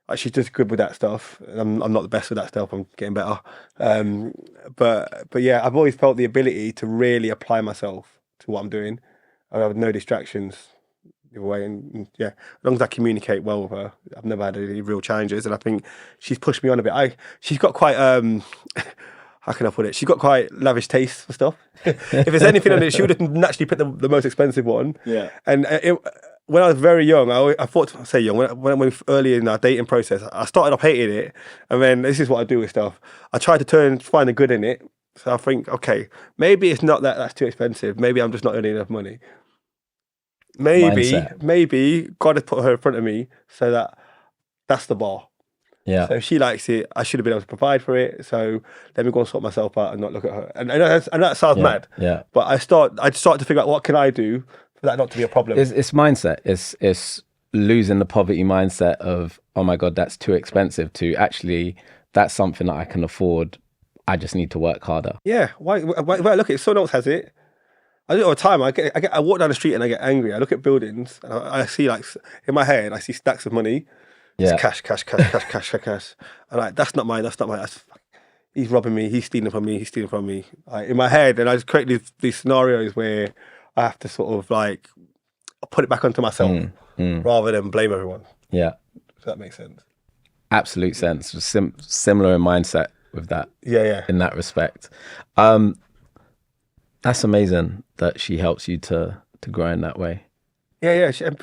A: Like, she's just good with that stuff. I'm not the best with that stuff. I'm getting better. But yeah, I've always felt the ability to really apply myself to what I'm doing. I have no distractions the other way. And yeah, as long as I communicate well with her, I've never had any real challenges. And I think she's pushed me on a bit. She's got quite how can I put it? She's got quite lavish taste for stuff. If there's anything on it, she would have naturally picked the most expensive one.
B: Yeah.
A: And when I was very young, I thought, I say young, when early in our dating process, I started off hating it. And then this is what I do with stuff. I try to find the good in it. So I think, okay, maybe it's not that's too expensive. Maybe I'm just not earning enough money. maybe God has put her in front of me so that's the bar.
B: Yeah.
A: So if she likes it, I should have been able to provide for it. So let me go and sort myself out and not look at her. And that sounds mad.
B: Yeah.
A: But I start to figure out what can I do for that not to be a problem.
B: It's mindset. It's losing the poverty mindset of, oh my God, that's too expensive, to actually, that's something that I can afford. I just need to work harder.
A: Yeah. Why look at it, someone else has it. I do it all the time. I walk down the street and I get angry. I look at buildings and I see, like, in my head, I see stacks of money.
B: Yeah.
A: It's cash. And like, that's not mine. He's robbing me. He's stealing from me. Like, in my head, and I just create these scenarios where I have to sort of like put it back onto myself rather than blame everyone.
B: Yeah.
A: If that makes sense.
B: Absolute sense. Similar in mindset with that.
A: Yeah.
B: In that respect. That's amazing that she helps you to grow in that way.
A: Yeah. But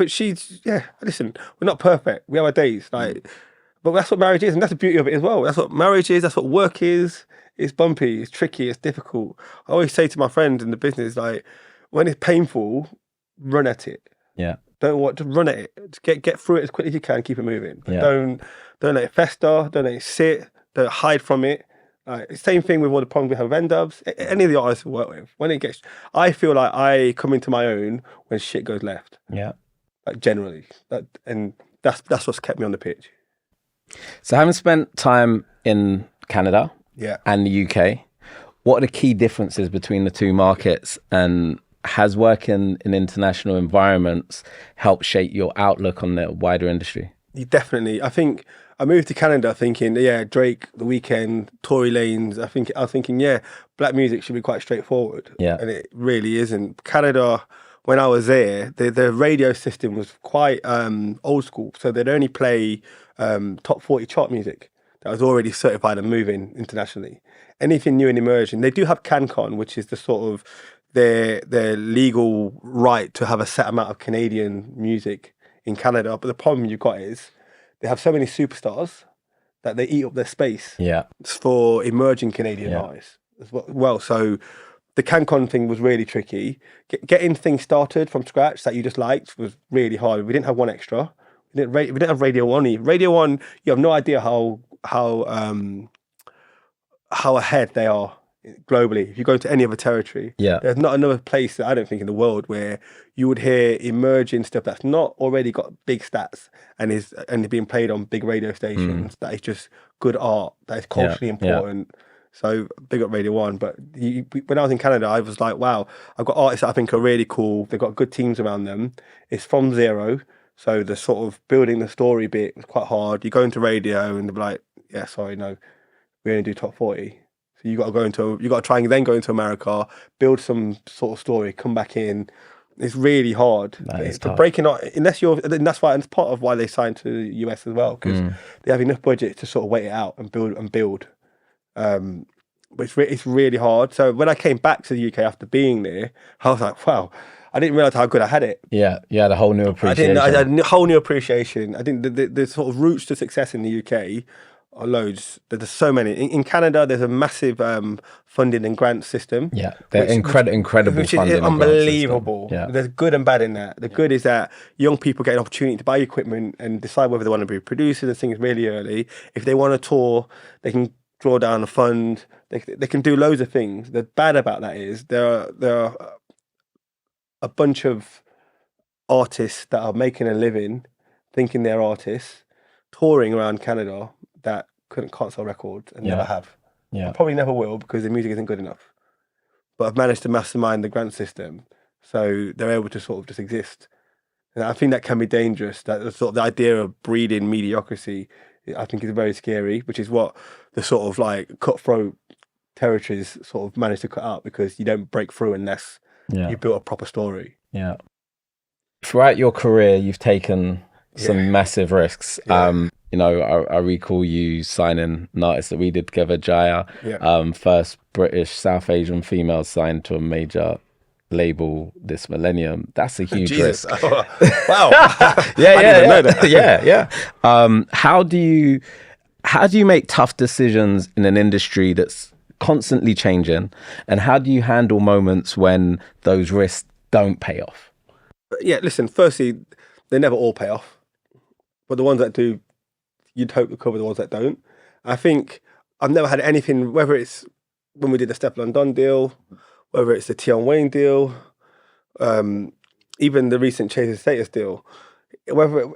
A: listen, we're not perfect. We have our days. Like, but that's what marriage is, and that's the beauty of it as well. That's what marriage is. That's what work is. It's bumpy. It's tricky. It's difficult. I always say to my friends in the business, like, when it's painful, run at it.
B: Yeah.
A: Just run at it. Just get through it as quickly as you can. Keep it moving. But
B: Yeah.
A: Don't let it fester. Don't let it sit. Don't hide from it. Same thing with all the problems we have with N-Dubz. Any of the artists we work with. I feel like I come into my own when shit goes left.
B: Yeah.
A: Like, generally, and that's what's kept me on the pitch.
B: So having spent time in Canada and the UK, what are the key differences between the two markets, and has working in international environments helped shape your outlook on the wider industry?
A: Definitely. I think I moved to Canada thinking, Drake, The Weeknd, Tory Lanez. I was thinking, black music should be quite straightforward.
B: Yeah.
A: And it really isn't. Canada, when I was there, the radio system was quite old school. So they'd only play top 40 chart music that was already certified and moving internationally. Anything new and emerging. They do have CanCon, which is the sort of their legal right to have a set amount of Canadian music in Canada. But the problem you've got is they have so many superstars that they eat up their space for emerging Canadian artists as well. So the CanCon thing was really tricky. Getting things started from scratch that you just liked was really hard. We didn't have one extra. We didn't have Radio 1. Radio 1, you have no idea how ahead they are globally. If you go to any other territory, there's not another place that I don't think in the world where you would hear emerging stuff that's not already got big stats and is being played on big radio stations. That is just good art. That is culturally important. So big up Radio 1. But when I was in Canada, I was like, wow, I've got artists that I think are really cool. They've got good teams around them. It's from zero. So the sort of building the story bit was quite hard. You go into radio and they're like, we only do top 40. So you got to try and then go into America, build some sort of story, come back in. It's really hard. But breaking out, and that's why, and it's part of why they signed to the US as well, because they have enough budget to sort of wait it out and build. But it's really hard. So when I came back to the UK after being there, I was like, wow, I didn't realize how good I had it.
B: Yeah, you had a whole new appreciation.
A: I had a whole new appreciation. I think the sort of routes to success in the UK are loads. There's so many. In Canada, there's a massive funding and grant system.
B: Yeah, they're incredible
A: which
B: funding
A: is unbelievable.
B: Yeah.
A: There's good and bad in that. The good is that young people get an opportunity to buy equipment and decide whether they want to be producers and things really early. If they want to tour, they can draw down a fund. They can do loads of things. The bad about that is there are a bunch of artists that are making a living, thinking they're artists, touring around Canada that can't sell records and never have. Yeah. And probably never will because the music isn't good enough. But I've managed to mastermind the grant system, so they're able to sort of just exist. And I think that can be dangerous. That sort of the idea of breeding mediocrity, I think, is very scary, which is what the sort of like cutthroat territories sort of manage to cut out, because you don't break through unless you built a proper story.
B: Yeah. Throughout your career, you've taken some massive risks.
A: Yeah.
B: I recall you signing an artist that we did together, Jaya, first British South Asian female signed to a major label this millennium. That's a huge risk.
A: Oh, wow.
B: I didn't even know that. How do you make tough decisions in an industry that's constantly changing, and how do you handle moments when those risks don't pay off?
A: yeah, listen, firstly, they never all pay off. But the ones that do, you'd hope to cover the ones that don't. I think I've never had anything, whether it's when we did the Stefflon Don deal, whether it's the Tion Wayne deal, even the recent Chase Status deal, whether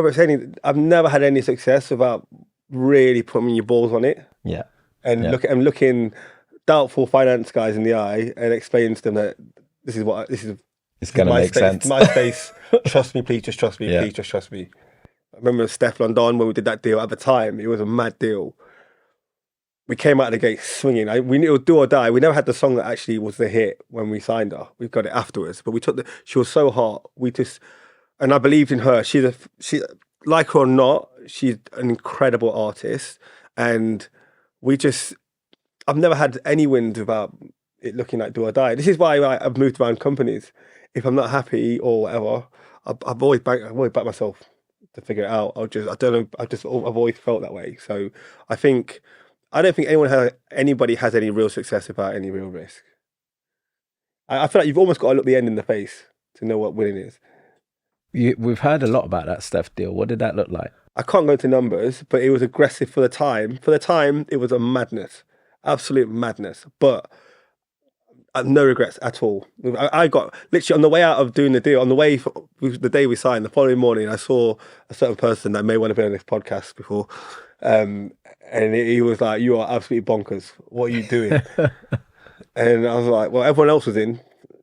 A: it's any, I've never had any success without really putting your balls on it.
B: Yeah.
A: And looking doubtful finance guys in the eye and explaining to them that this is
B: it's going to make sense.
A: My space. Trust me, please, just trust me. Please, just trust me. I remember Stefflon Don when we did that deal at the time. It was a mad deal. We came out of the gate swinging. We knew it would do or die. We never had the song that actually was the hit when we signed her. We got it afterwards, but she was so hot. And I believed in her. She, like her or not, she's an incredible artist. And I've never had any wins without it looking like do or die. This is why I've moved around companies. If I'm not happy or whatever, I've always backed myself to figure it out. I've always felt that way. So I don't think anybody has any real success without any real risk. I feel like you've almost got to look the end in the face to know what winning is.
B: We've heard a lot about that Steph deal. What did that look like?
A: I can't go into numbers, but it was aggressive for the time. For the time, it was a madness, absolute madness. But no regrets at all. I got literally on the way out of doing the deal, on the way the day we signed, the following morning, I saw a certain person that may want to be on this podcast before, and he was like, "You are absolutely bonkers. What are you doing?" And I was like, "Well, everyone else was in,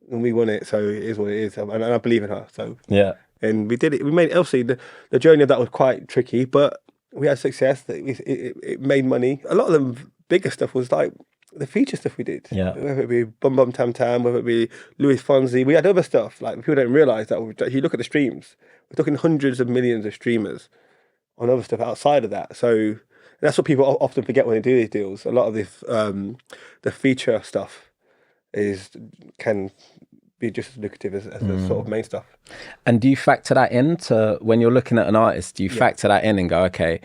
A: and we won it, so it is what it is." And I believe in her. So
B: yeah,
A: and we did it. We made obviously the journey of that was quite tricky, but we had success. It made money. A lot of the bigger stuff was like the feature stuff we did, whether it be Bum Bum Tam Tam, whether it be Louis Fonzi. We had other stuff, like people don't realise that if you look at the streams, we're talking hundreds of millions of streamers on other stuff outside of that. So that's what people often forget when they do these deals. A lot of the feature stuff can be just as lucrative as the sort of main stuff.
B: And do you factor that into when you're looking at an artist? Do you factor that in and go, okay,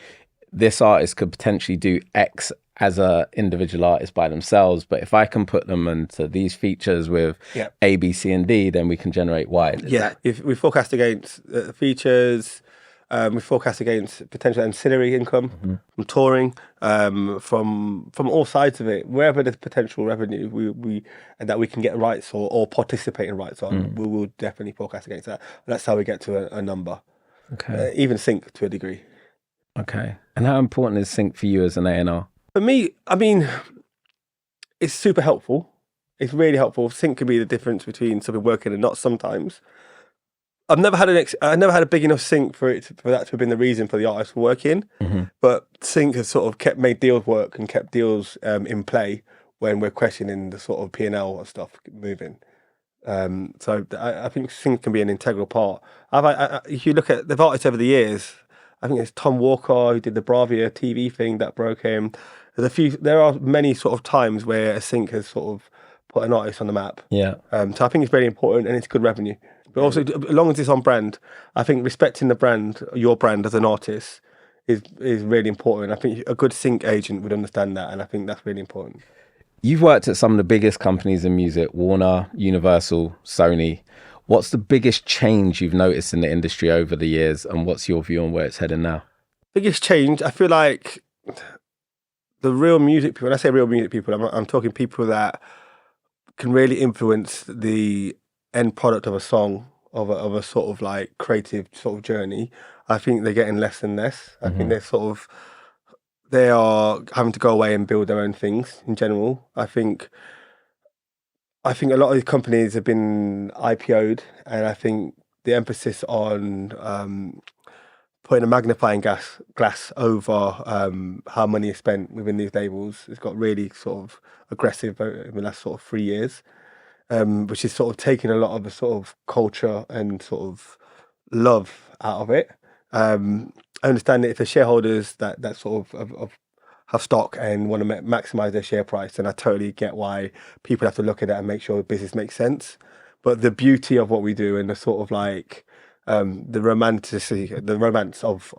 B: this artist could potentially do X as a individual artist by themselves, but if I can put them into these features with A, B, C, and D, then we can generate Y.
A: If we forecast against features, we forecast against potential ancillary income from touring, from all sides of it, wherever there's potential revenue, we and that we can get rights or participate in rights on, we will definitely forecast against that. And that's how we get to a number.
B: Okay,
A: even sync to a degree.
B: Okay, and how important is sync for you as an A&R?
A: For me, I mean, it's super helpful. It's really helpful. Sync can be the difference between something working and not sometimes. I've never had a big enough sync for that to have been the reason for the artist working. But sync has sort of made deals work and kept deals in play when we're questioning the sort of P&L stuff moving. So I think sync can be an integral part. If you look at the artists over the years, I think it's Tom Walker who did the Bravia TV thing that broke him. There are many sort of times where a sync has sort of put an artist on the map.
B: Yeah.
A: So I think it's very important and it's good revenue. But also, as long as it's on brand, I think respecting the brand, your brand as an artist, is really important. I think a good sync agent would understand that, and I think that's really important.
B: You've worked at some of the biggest companies in music, Warner, Universal, Sony. What's the biggest change you've noticed in the industry over the years, and what's your view on where it's heading now? Biggest
A: change, I feel like the real music people, when I say real music people, I'm talking people that can really influence the end product of a song, of a sort of like creative sort of journey. I think they're getting less and less. I think they are having to go away and build their own things in general. I think a lot of these companies have been IPO'd, and I think the emphasis on putting a magnifying glass over how money is spent within these labels has got really sort of aggressive in the last sort of 3 years, which is sort of taking a lot of the sort of culture and sort of love out of it. I understand that if the shareholders that sort of have stock and want to maximize their share price, and I totally get why people have to look at that and make sure the business makes sense. But the beauty of what we do and the sort of like the romance of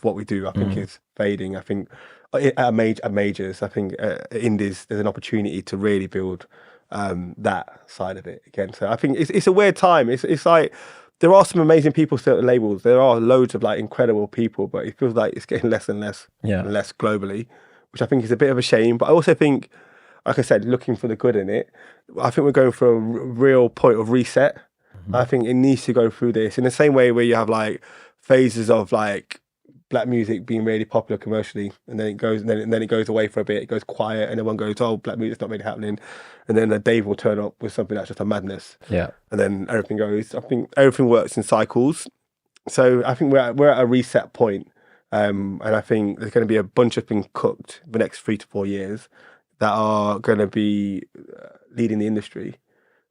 A: what we do, I think is fading. I think at majors, I think indies, there's an opportunity to really build that side of it again. So I think it's a weird time. It's like there are some amazing people still at labels. There are loads of like incredible people, but it feels like it's getting less and less and less globally, which I think is a bit of a shame. But I also think, like I said, looking for the good in it, I think we're going for a real point of reset. I think it needs to go through this in the same way where you have like phases of like black music being really popular commercially, and then it goes, and then it goes away for a bit. It goes quiet, and everyone goes, "Oh, black music's not really happening," and then Dave will turn up with something that's just a madness.
B: Yeah, and
A: then everything goes. I think everything works in cycles, so I think we're at a reset point, and I think there's going to be a bunch of things cooked the next 3 to 4 years that are going to be leading the industry,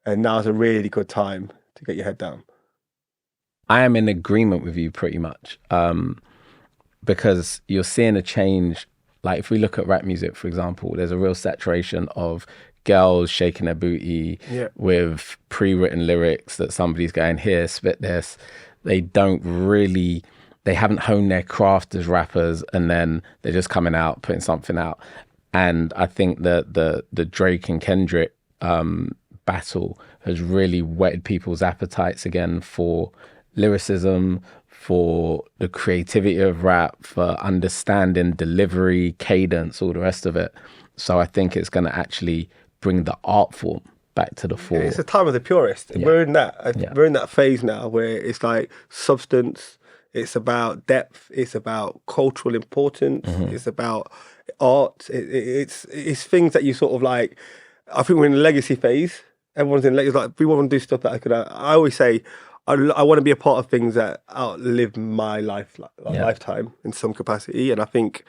A: and now's a really good time to get your head down.
B: I am in agreement with you pretty much. Because you're seeing a change. Like if we look at rap music, for example, there's a real saturation of girls shaking their booty with pre-written lyrics that somebody's going, here, spit this. They haven't honed their craft as rappers, and then they're just coming out, putting something out. And I think that the Drake and Kendrick battle has really whetted people's appetites again for lyricism, for the creativity of rap, for understanding delivery, cadence, all the rest of it. So I think it's going to actually bring the art form back to the fore.
A: It's the time of the purist. Yeah. We're in that phase now where it's like substance, it's about depth, it's about cultural importance, it's about art. It's things that you sort of like. I think we're in the legacy phase. Everyone's in legacy. Like we want to do stuff that I always say, I want to be a part of things that outlive my lifetime in some capacity. And I think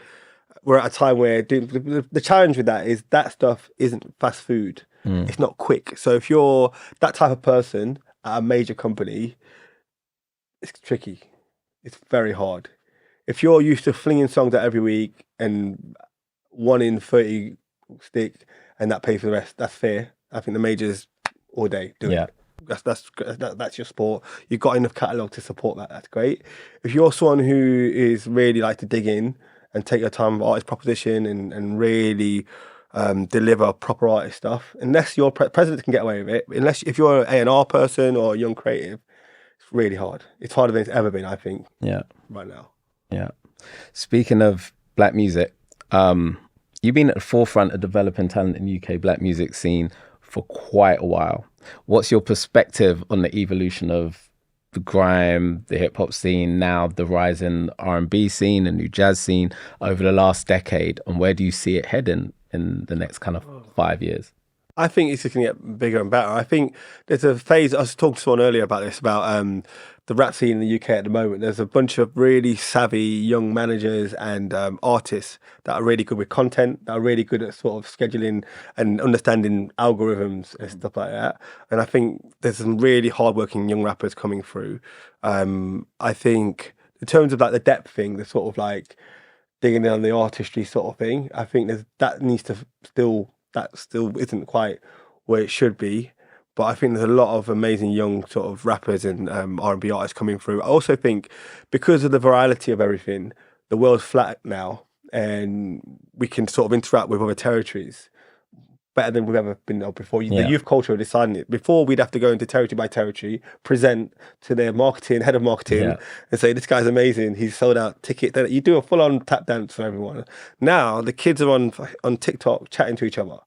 A: we're at a time where the challenge with that is that stuff isn't fast food. It's not quick. So if you're that type of person at a major company, it's tricky. It's very hard. If you're used to flinging songs out every week and 1 in 30 stick and that pays for the rest, that's fair. I think the majors all day do it. That's your sport. You've got enough catalogue to support that. That's great. If you're someone who is really like to dig in and take your time with artist proposition and really deliver proper artist stuff, unless your president can get away with it, if you're an A&R person or a young creative, it's really hard. It's harder than it's ever been, I think. Yeah. Right now.
B: Yeah. Speaking of black music, you've been at the forefront of developing talent in the UK black music scene for quite a while. What's your perspective on the evolution of the grime, the hip hop scene, now the rising R&B scene and new jazz scene over the last decade, and where do you see it heading in the next kind of 5 years?
A: I think it's just going to get bigger and better. I think there's a phase, I was talking to someone earlier about this, about the rap scene in the UK at the moment. There's a bunch of really savvy young managers and artists that are really good with content, that are really good at sort of scheduling and understanding algorithms and stuff like that. And I think there's some really hardworking young rappers coming through. I think in terms of like the depth thing, the sort of like digging in on the artistry sort of thing, I think that still isn't quite where it should be. But I think there's a lot of amazing young sort of rappers and R&B artists coming through. I also think because of the virality of everything, the world's flat now and we can sort of interact with other territories better than we've ever been before. The youth culture are deciding it. Before, we'd have to go into territory by territory, present to their head of marketing and say, this guy's amazing, he's sold out tickets. You do a full-on tap dance for everyone. Now, the kids are on TikTok chatting to each other.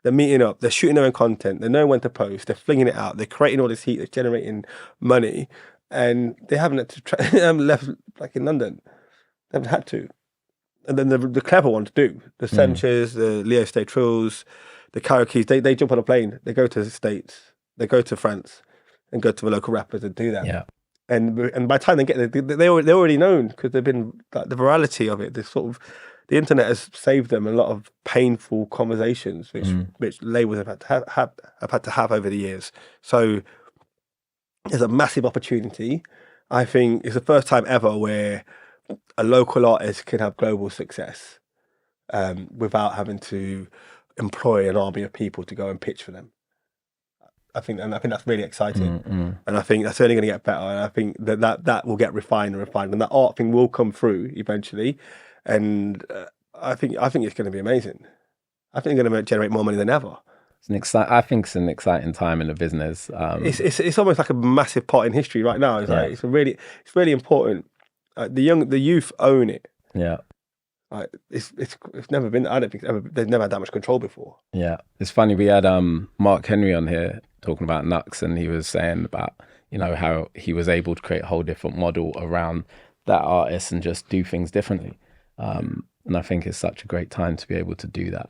A: They're meeting up, they're shooting their own content, they know when to post, they're flinging it out, they're creating all this heat, they're generating money, and they haven't left like in London. They haven't had to. And then the clever ones do. The Senchers, the Leo Stay Trills, the Karaokes, they jump on a plane, they go to the States, they go to France and go to the local rappers and do that. Yeah. And by the time they get there, they're already known because they've been, like, the virality of it, this sort of, the internet has saved them a lot of painful conversations, which labels have had to have over the years. So there's a massive opportunity. I think it's the first time ever where a local artist can have global success without having to employ an army of people to go and pitch for them. I think that's really exciting, and I think that's only going to get better. And I think that will get refined, and that art thing will come through eventually. And I think it's going to be amazing. I think it's going to generate more money than ever.
B: I think it's an exciting time in the business.
A: It's almost like a massive part in history right now. Like it's really important. The youth own it.
B: Yeah.
A: Like it's never been. I don't think they've never had that much control before.
B: Yeah, it's funny. We had Mark Henry on here talking about Nux, and he was saying about how he was able to create a whole different model around that artist and just do things differently. And I think it's such a great time to be able to do that.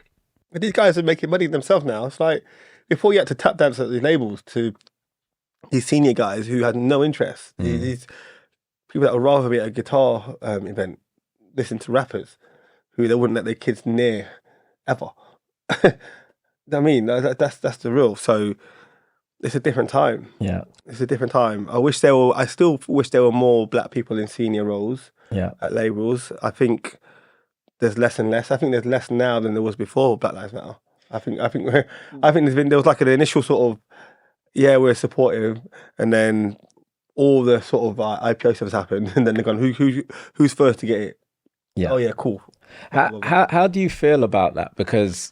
A: But these guys are making money themselves now. It's like before you had to tap dance at the labels to these senior guys who had no interest. These people that would rather be at a guitar event, listen to rappers who they wouldn't let their kids near ever. I mean, that's the real. So it's a different time.
B: Yeah,
A: it's a different time. I still wish there were more black people in senior roles. At labels. I think there's less and less. I think there's less now than there was before Black Lives Matter. I think there was like an initial sort of we're supportive, and then all the sort of IPO stuff has happened, and then they're gone, who's first to get it?
B: Yeah.
A: Oh yeah, cool.
B: How do you feel about that? Because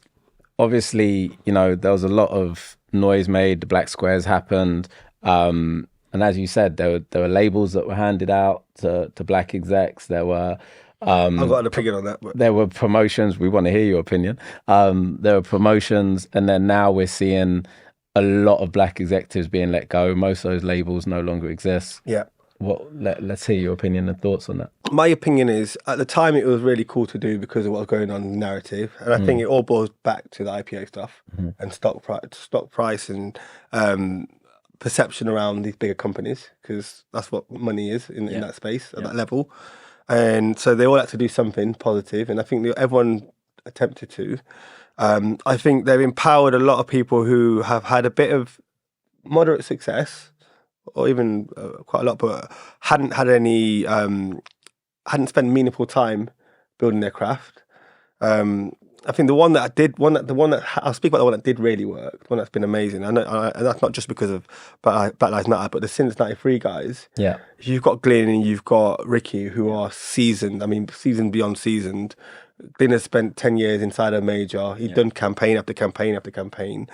B: obviously, there was a lot of noise made. The Black Squares happened, and as you said, there were labels that were handed out to black execs. There were.
A: I've got an opinion on that. But.
B: There were promotions. We want to hear your opinion. There were promotions, and then now we're seeing a lot of black executives being let go. Most of those labels no longer exist.
A: Yeah.
B: Let's hear your opinion and thoughts on that.
A: My opinion is, at the time, it was really cool to do because of what was going on in the narrative, and I think it all boils back to the IPO stuff and stock price and perception around these bigger companies, because that's what money is in that space at that level. And so they all had to do something positive, and I think everyone attempted to. I think they've empowered a lot of people who have had a bit of moderate success, or even quite a lot, but hadn't had any, hadn't spent meaningful time building their craft. I think I'll speak about the one that did really work, the one that's been amazing. And that's not just because of Black Lives Matter, but the Since 93 guys.
B: Yeah.
A: You've got Glyn and you've got Ricky, who are seasoned. I mean, seasoned beyond seasoned. Glyn has spent 10 years inside a major. He's done campaign after campaign after campaign.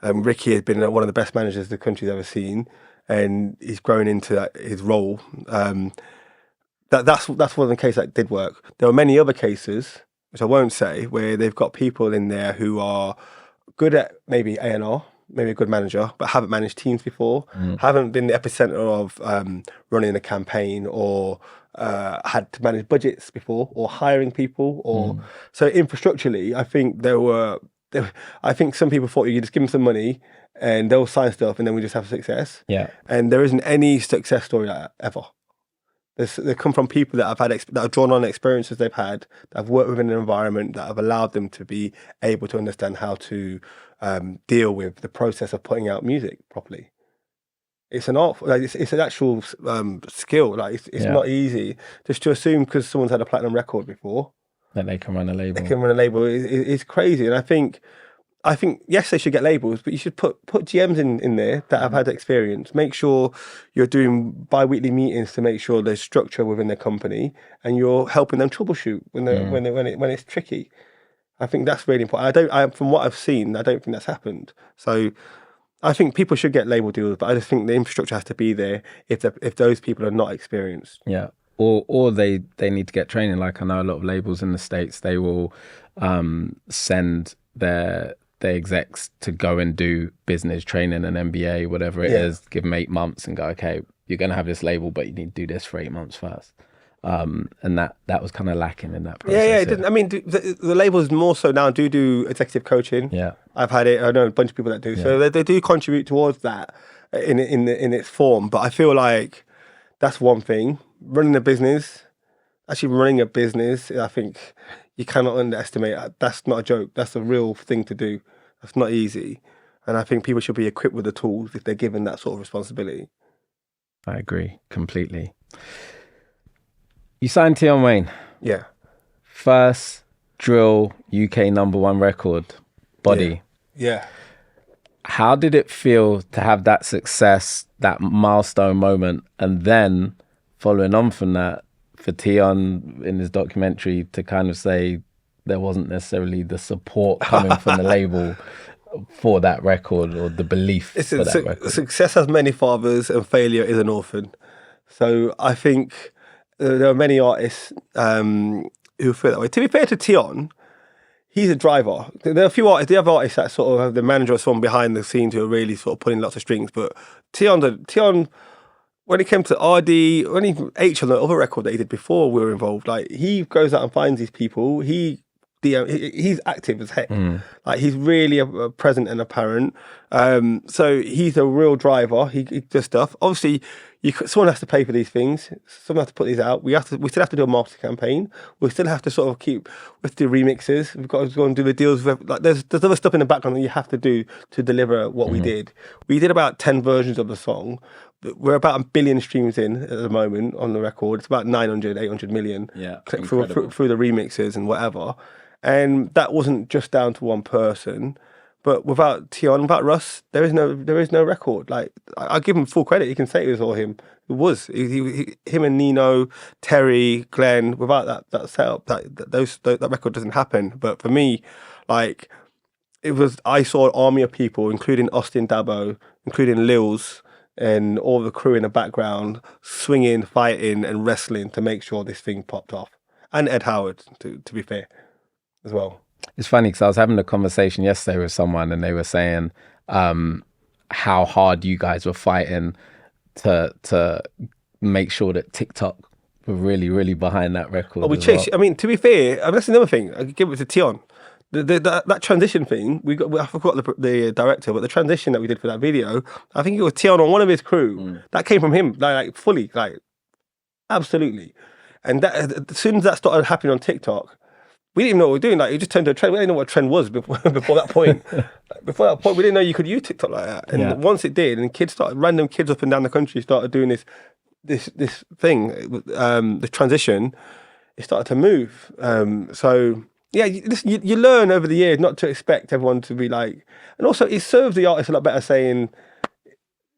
A: Ricky has been one of the best managers the country's ever seen, and he's grown into his role. That's one of the cases that did work. There are many other cases, which I won't say, where they've got people in there who are good at maybe A&R, maybe a good manager, but haven't managed teams before, haven't been the epicenter of running a campaign, or had to manage budgets before, or hiring people, or so infrastructurally. I think some people thought you just give them some money and they'll sign stuff, and then we just have success.
B: Yeah,
A: and there isn't any success story like that ever. They come from people that have drawn on experiences they've had, that have worked within an environment that have allowed them to be able to understand how to deal with the process of putting out music properly. It's an art, like it's an actual skill. Like it's not easy just to assume because someone's had a platinum record before
B: that they can run a label.
A: They can run a label. It's crazy, and I think yes, they should get labels, but you should put GMs in there that have had experience. Make sure you're doing bi-weekly meetings to make sure there's structure within their company, and you're helping them troubleshoot when it's tricky. I think that's really important. From what I've seen, I don't think that's happened. So I think people should get label deals, but I just think the infrastructure has to be there if those people are not experienced.
B: Yeah. Or they need to get training. Like I know a lot of labels in the States, they will send their execs to go and do business training, an MBA, whatever it is, give them 8 months and go, okay, you're going to have this label, but you need to do this for 8 months first. And that was kind of lacking in that process.
A: Yeah, it didn't. I mean, the labels more so now do executive coaching.
B: Yeah.
A: I've had it. I know a bunch of people that do. Yeah. So they do contribute towards that in its form. But I feel like that's one thing. Running a business, I think you cannot underestimate. That's not a joke. That's a real thing to do. That's not easy. And I think people should be equipped with the tools if they're given that sort of responsibility.
B: I agree completely. You signed Tion Wayne.
A: Yeah.
B: First drill UK #1 record, Body.
A: Yeah.
B: How did it feel to have that success, that milestone moment, and then following on from that, for Tion in his documentary to kind of say there wasn't necessarily the support coming from the label? for that record, or the belief for that record?
A: Success has many fathers and failure is an orphan. So I think there are many artists who feel that way. To be fair to Tion, he's a driver. There are a few artists, the other artists that sort of have the manager or someone behind the scenes who are really sort of pulling lots of strings. But Tion, when it came to RD, when even H on the other record that he did before we were involved, like he goes out and finds these people. He's active as heck. Like he's really present and apparent. So he's a real driver. He does stuff. Obviously, someone has to pay for these things. Someone has to put these out. We still have to do a marketing campaign. We still have to sort of keep with the remixes. We've got to go and do the deals with, like there's other stuff in the background that you have to do to deliver what we did. We did about 10 versions of the song. We're about 1 billion streams in at the moment on the record. It's about 900, 800 million through the remixes and whatever. And that wasn't just down to one person. But without Tion, without Russ, there is no record. Like I give him full credit. He can say it was all him. It was him and Nino, Terry, Glenn. Without that setup, that record doesn't happen. But for me, like I saw an army of people, including Austin Dabo, including Lils, and all the crew in the background, swinging, fighting, and wrestling to make sure this thing popped off. And Ed Howard, to be fair, as well.
B: It's funny because I was having a conversation yesterday with someone and they were saying how hard you guys were fighting to make sure that TikTok were really, really behind that record.
A: Oh, we chased. I mean, to be fair, that's another thing. I could give it to Tion. That transition thing, I forgot the director, but the transition that we did for that video, I think it was Tion on one of his crew. That came from him, like fully, like absolutely. And that, as soon as that started happening on TikTok, we didn't even know what we were doing. Like, it just turned to a trend. We didn't know what a trend was before that point. Before that point, we didn't know you could use TikTok like that. And once it did, and random kids up and down the country started doing this thing, the transition, it started to move. So yeah, you learn over the years not to expect everyone to be like, and also it serves the artist a lot better saying,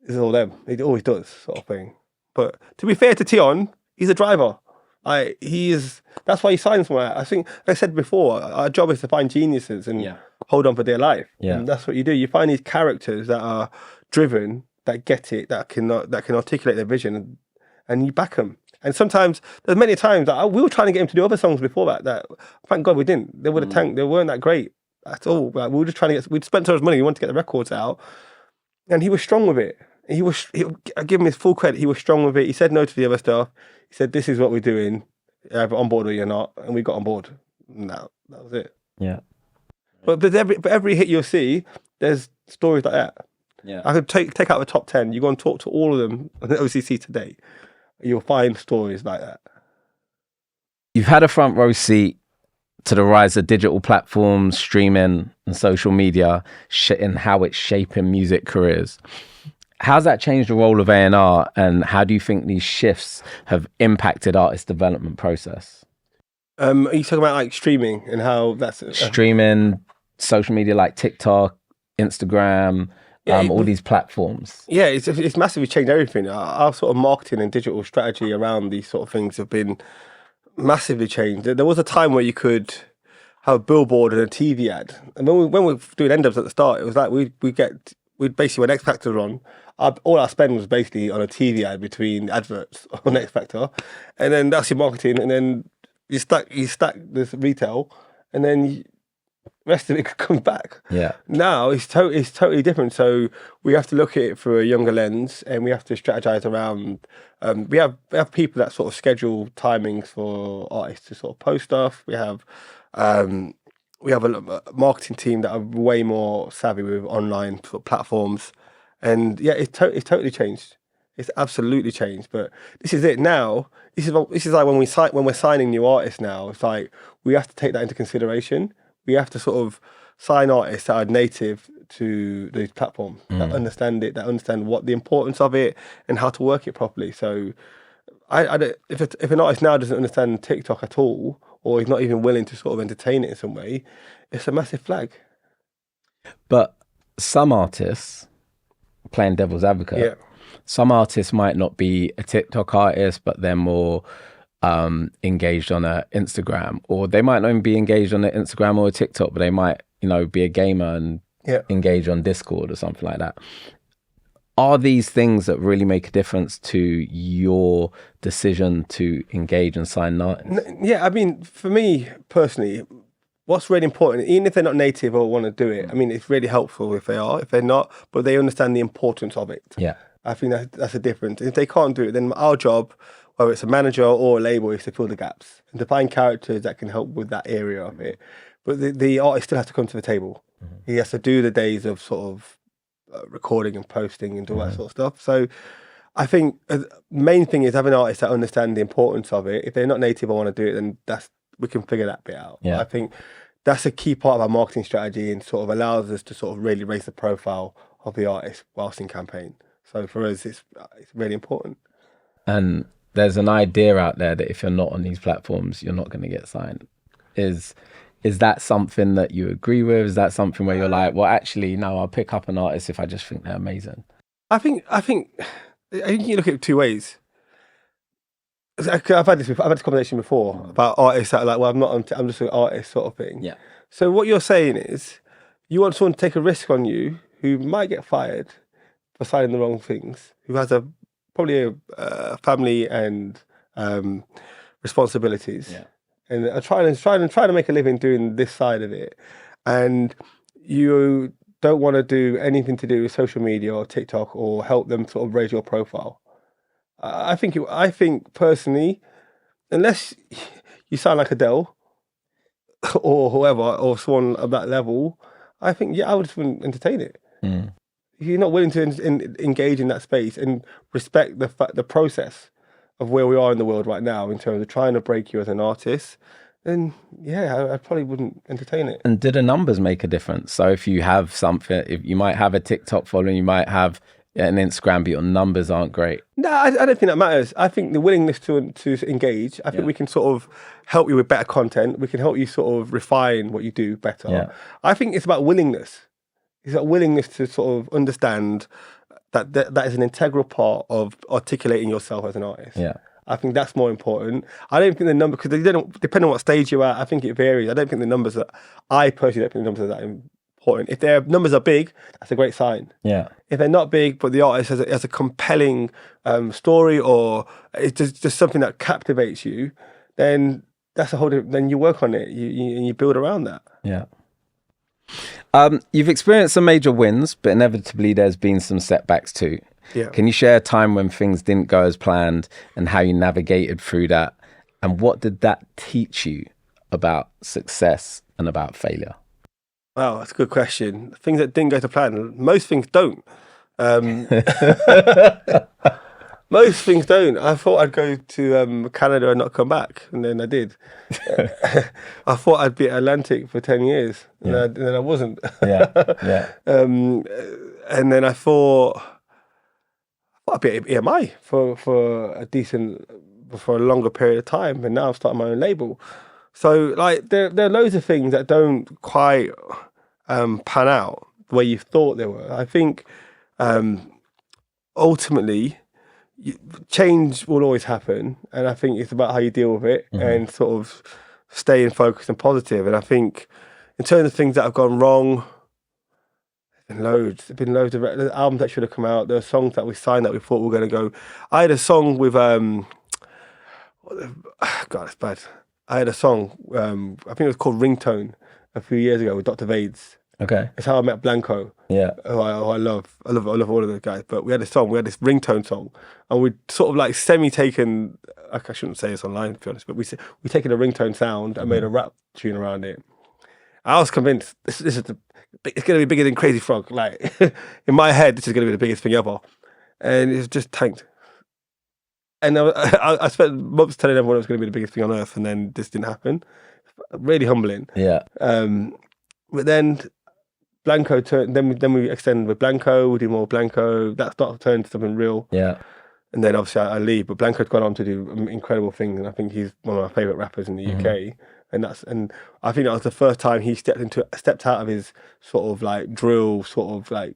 A: "This is all them." It always does, sort of thing. But to be fair to Tion, he's a driver. That's why he signed somewhere. I think, like I said before, our job is to find geniuses and hold on for dear life. Yeah. And that's what you do. You find these characters that are driven, that get it, that can articulate their vision, and you back them. And sometimes, there's many times that we were trying to get him to do other songs before that thank God we didn't. They would have tanked. They weren't that great at all. Like, we were just trying to we'd spent so much money, we wanted to get the records out, and he was strong with it. I give him his full credit. He was strong with it. He said no to the other stuff. He said, "This is what we're doing. Either on board or you're not," and we got on board. No, that was it. Yeah. But every hit you'll see, there's stories like that. Yeah. I could take out the top 10. You go and talk to all of them on the OCC today. You'll find stories like that.
B: You've had a front row seat to the rise of digital platforms, streaming, and social media, and how it's shaping music careers. How's that changed the role of A&R, and how do you think these shifts have impacted artist development process?
A: Are you talking about like streaming and how that's...
B: Streaming, social media like TikTok, Instagram, all these platforms.
A: Yeah, it's massively changed everything. Our sort of marketing and digital strategy around these sort of things have been massively changed. There was a time where you could have a billboard and a TV ad. And when we were doing N-Dubz at the start, it was like we'd basically, when X Factor was on, all our spend was basically on a TV ad between adverts on X Factor, and then that's your marketing, and then you stack this retail, and then the rest of it comes back. Yeah. Now it's totally different. So we have to look at it through a younger lens, and we have to strategize around. We have people that sort of schedule timings for artists to sort of post stuff. We have a marketing team that are way more savvy with online sort of platforms, and yeah, it's totally changed. It's absolutely changed. But this is it now. This is like when we're signing new artists now. It's like we have to take that into consideration. We have to sort of sign artists that are native to these platforms, that understand it, that understand what the importance of it and how to work it properly. So, if an artist now doesn't understand TikTok at all, or he's not even willing to sort of entertain it in some way, it's a massive flag. But
B: some artists, playing devil's advocate, some artists might not be a TikTok artist, but they're more engaged on a Instagram, or they might not even be engaged on an Instagram or a TikTok, but they might, be a gamer and engage on Discord or something like that. Are these things that really make a difference to your decision to engage and sign an artist?
A: Yeah, I mean, for me personally, what's really important, even if they're not native or want to do it, I mean, it's really helpful if they are. If they're not, but they understand the importance of it.
B: Yeah.
A: I think that's a difference. If they can't do it, then our job, whether it's a manager or a label, is to fill the gaps and to find characters that can help with that area of it. But the artist still has to come to the table. He has to do the days of sort of recording and posting and all that sort of stuff. So I think the main thing is having artists that understand the importance of it. If they're not native or want to do it, then we can figure that bit out.
B: Yeah.
A: I think that's a key part of our marketing strategy and sort of allows us to sort of really raise the profile of the artist whilst in campaign. So for us, it's really important.
B: And there's an idea out there that if you're not on these platforms, you're not going to get signed. Is that something that you agree with? Is that something where you're like, well, actually, no, I'll pick up an artist if I just think they're amazing?
A: I think you look at it two ways. I've had this conversation before about artists that are like, well, I'm just an artist sort of thing.
B: Yeah.
A: So what you're saying is you want someone to take a risk on you who might get fired for signing the wrong things, who has probably a family and responsibilities.
B: Yeah.
A: And are trying to make a living doing this side of it, and you don't want to do anything to do with social media or TikTok or help them sort of raise your profile. I think personally, unless you sound like Adele or whoever or someone of that level, I think I would just entertain it. If you're not willing to engage in that space and respect the process of where we are in the world right now in terms of trying to break you as an artist, then I probably wouldn't entertain it.
B: And do the numbers make a difference? So if you have something, if you might have a TikTok following, you might have an Instagram, but your numbers aren't great.
A: No, I don't think that matters. I think the willingness to engage, I think we can sort of help you with better content. We can help you sort of refine what you do better.
B: Yeah.
A: I think it's about willingness. It's about willingness to sort of understand that is an integral part of articulating yourself as an artist.
B: Yeah.
A: I think that's more important. I don't think the number, because depending on what stage you're at, I think it varies. I don't think the numbers I personally don't think the numbers are that important. If their numbers are big, that's a great sign.
B: Yeah.
A: If they're not big, but the artist has a compelling story, or it's just something that captivates you, then that's a whole different, then you work on it, you build around that.
B: Yeah. You've experienced some major wins, but inevitably there's been some setbacks too.
A: Yeah.
B: Can you share a time when things didn't go as planned and how you navigated through that? And what did that teach you about success and about failure?
A: Wow, that's a good question. Things that didn't go to plan. Most things don't. Most things don't. I thought I'd go to Canada and not come back, and then I did. I thought I'd be at Atlantic for 10 years, and then I wasn't.
B: Yeah.
A: And then I thought I'd be at EMI for a longer period of time, and now I've started my own label. So like there are loads of things that don't quite pan out the way you thought they were. I think ultimately change will always happen, and I think it's about how you deal with it and sort of staying focused and positive. And I think in terms of things that have gone wrong, there's been loads of albums that should have come out. There are songs that we signed that we thought were going to go. I had a song with God, it's bad. I had a song, I think it was called Ringtone, a few years ago with Dr. Vades.
B: Okay.
A: It's how I met Blanco.
B: Yeah.
A: Who I love all of those guys. But we had this ringtone song, and we'd sort of like semi-taken, I shouldn't say this online to be honest, but we taken a ringtone sound and made a rap tune around it. I was convinced this is it's going to be bigger than Crazy Frog. Like in my head, this is going to be the biggest thing ever, and it's just tanked. And I spent months telling everyone it was going to be the biggest thing on earth, and then this didn't happen. Really humbling.
B: Yeah.
A: But then Blanco turned. Then we extended with Blanco. We do more Blanco. That started to turn into something real.
B: Yeah.
A: And then obviously I leave, but Blanco's gone on to do incredible things, and I think he's one of my favourite rappers in the UK. And I think that was the first time he stepped out of his sort of like drill, sort of like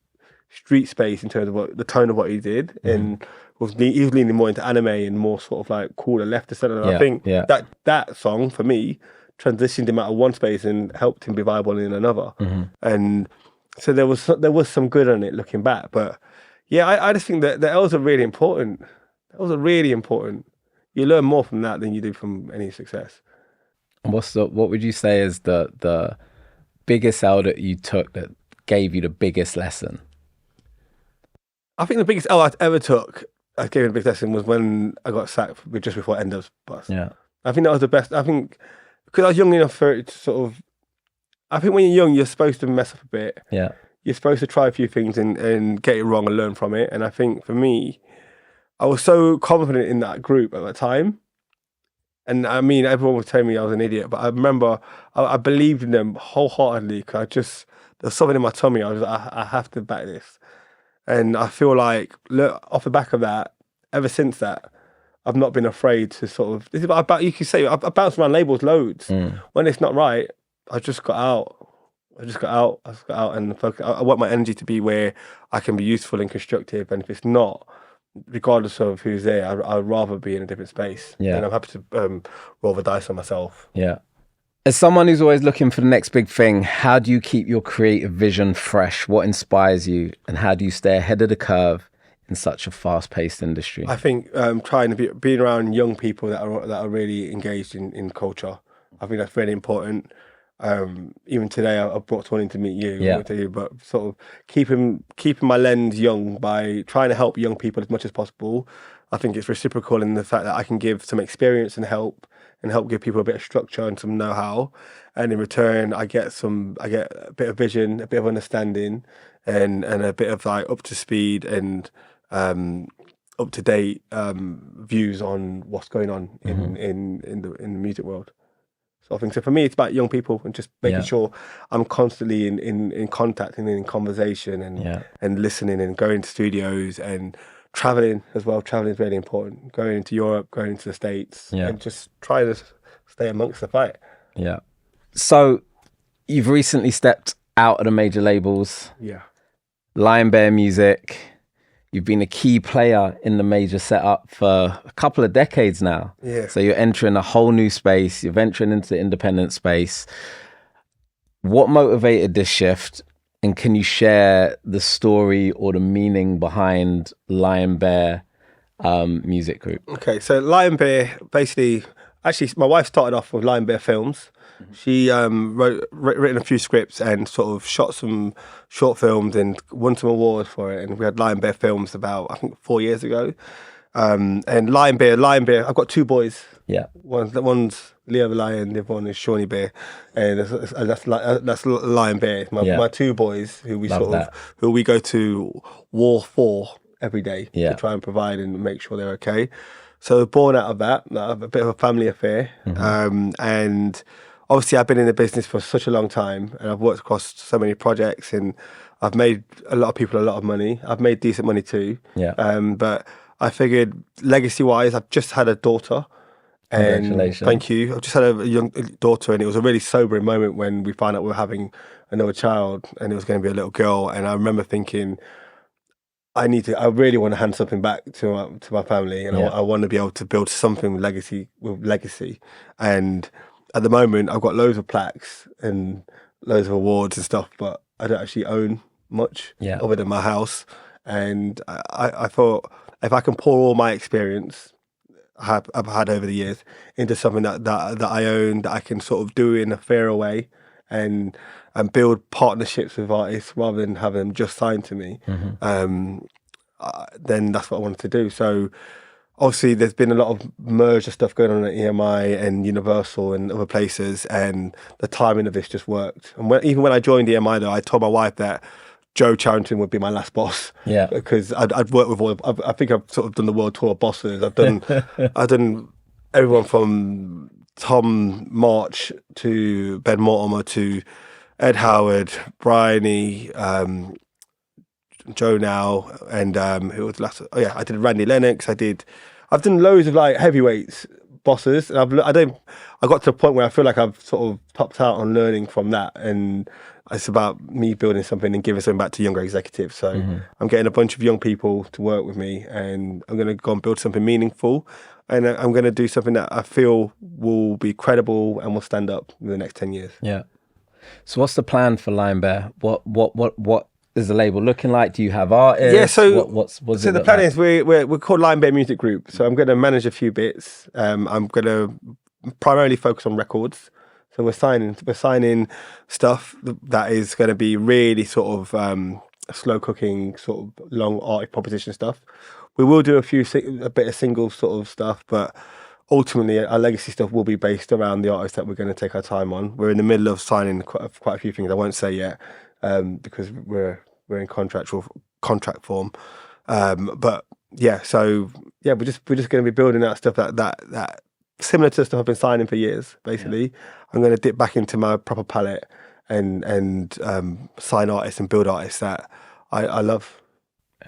A: street space in terms of the tone of what he did, and he was leaning more into anime and more sort of like cooler left to center. And I think that song for me transitioned him out of one space and helped him be viable in another. And So there was some good on it looking back, but yeah, I just think that the L's are really important. L's are really important. You learn more from that than you do from any success.
B: And what would you say is the biggest L that you took that gave you the biggest lesson?
A: I think the biggest L I ever took, I gave me the biggest lesson, was when I got sacked just before N-Dubz bust.
B: Yeah.
A: I think that was the best. I think because I was young enough for it to sort of. I think when you're young, you're supposed to mess up a bit.
B: Yeah.
A: You're supposed to try a few things and get it wrong and learn from it. And I think for me, I was so confident in that group at the time. And I mean, everyone was telling me I was an idiot, but I remember I believed in them wholeheartedly because there's something in my tummy. I have to back this. And I feel like, look, off the back of that, ever since that, I've not been afraid to sort of, this is about, you can say, I bounced around labels loads. When it's not right, I just got out. And I want my energy to be where I can be useful and constructive. And if it's not, regardless of who's there, I'd rather be in a different space.
B: Yeah.
A: And I'm happy to roll the dice on myself.
B: Yeah. As someone who's always looking for the next big thing, how do you keep your creative vision fresh? What inspires you? And how do you stay ahead of the curve in such a fast-paced industry?
A: I think trying to being around young people that are really engaged in culture. I think that's really important. Even today, I brought someone in to meet you.
B: Yeah.
A: But sort of keeping my lens young by trying to help young people as much as possible. I think it's reciprocal in the fact that I can give some experience and help give people a bit of structure and some know-how, and in return, I get a bit of vision, a bit of understanding, and a bit of like up to speed and up to date views on what's going on in the music world. So I think, so for me, it's about young people and just making sure I'm constantly in contact and in conversation and listening and going to studios and traveling as well. Traveling is really important. Going into Europe, going into the States, and just trying to stay amongst the fight.
B: Yeah. So you've recently stepped out of the major labels.
A: Yeah.
B: Lionbear Music. You've been a key player in the major setup for a couple of decades now.
A: Yeah.
B: So you're entering a whole new space. You're venturing into the independent space. What motivated this shift? And can you share the story or the meaning behind Lionbear Music Group?
A: Okay, so Lionbear, basically, actually, my wife started off with Lionbear Films. She written a few scripts and sort of shot some short films and won some awards for it. And we had Lionbear Films about, I think, 4 years ago. And Lionbear, I've got two boys.
B: Yeah.
A: One's Leo the Lion, the other one is Shawnee Bear, and that's Lionbear. My two boys who we go to war for every day to try and provide and make sure they're okay. So born out of that, a bit of a family affair, and obviously I've been in the business for such a long time, and I've worked across so many projects, and I've made a lot of people a lot of money. I've made decent money too. Yeah. But I figured legacy-wise, I've just had a daughter. And
B: congratulations.
A: Thank you. I've just had a young daughter, and it was a really sobering moment when we found out we were having another child, and it was going to be a little girl. And I remember thinking, I really want to hand something back to my family, and I want to be able to build something with legacy. And at the moment, I've got loads of plaques and loads of awards and stuff, but I don't actually own much other than my house. And I thought, if I can pour all my experience I've had over the years into something that I own, that I can sort of do in a fairer way, and build partnerships with artists rather than have them just signed to me, then that's what I wanted to do. So obviously there's been a lot of merger stuff going on at EMI and Universal and other places, and the timing of this just worked. And even when I joined EMI though, I told my wife that Joe Charrington would be my last boss. Yeah, because I'd worked with I think I've sort of done the world tour of bosses. I've done everyone from Tom March to Ben Mortimer to Ed Howard, Bryony, Joe Now, and who was the last? Oh yeah, I did Randy Lennox. I've done loads of like heavyweights bosses, and I got to the point where I feel like I've sort of topped out on learning from that, and it's about me building something and giving something back to younger executives. So I'm getting a bunch of young people to work with me, and I'm going to go and build something meaningful, and I'm going to do something that I feel will be credible and will stand up in the next 10 years.
B: Yeah. So what's the plan for Lionbear? What is the label looking like? Do you have artists?
A: Yeah, so
B: what's
A: so the plan is we're called Lionbear Music Group. So I'm going to manage a few bits. I'm going to primarily focus on records. So we're signing stuff that is going to be really sort of slow cooking, sort of long artist proposition stuff. We will do a bit of single sort of stuff, but ultimately our legacy stuff will be based around the artists that we're going to take our time on. We're in the middle of signing quite a few things. I won't say yet because we're in contract form. But yeah, so yeah, we're just going to be building out stuff that similar to the stuff I've been signing for years. Basically, I'm going to dip back into my proper palette and sign artists and build artists that I love.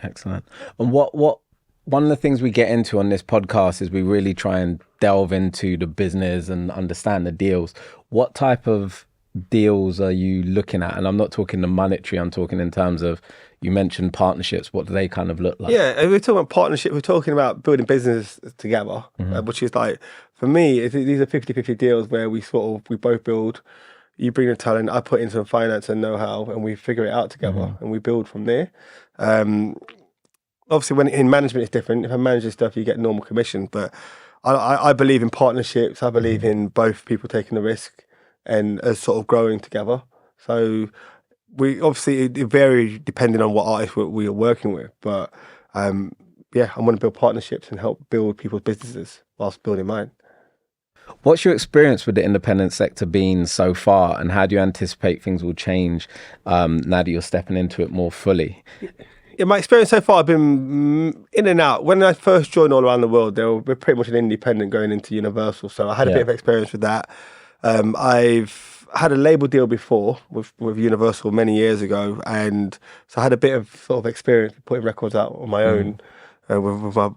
B: Excellent. And what one of the things we get into on this podcast is we really try and delve into the business and understand the deals. What type of deals are you looking at? And I'm not talking the monetary, I'm talking in terms of, you mentioned partnerships. What do they kind of look like?
A: Yeah, we're talking about partnership. We're talking about building business together, which is like, for me, these are 50-50 deals where we both build. You bring the talent, I put in some finance and know-how, and we figure it out together and we build from there. Obviously, when in management, it's different. If I manage stuff, you get normal commission. But I believe in partnerships. I believe in both people taking the risk and as sort of growing together. So we obviously it vary depending on what artists we are working with. But yeah, I want to build partnerships and help build people's businesses whilst building mine.
B: What's your experience with the independent sector been so far, and how do you anticipate things will change now that you're stepping into it more fully?
A: Yeah, my experience so far, I've been in and out. When I first joined All Around the World, we're pretty much an independent going into Universal, so I had a bit of experience with that. I've had a label deal before with Universal many years ago, and so I had a bit of sort of experience putting records out on my own with my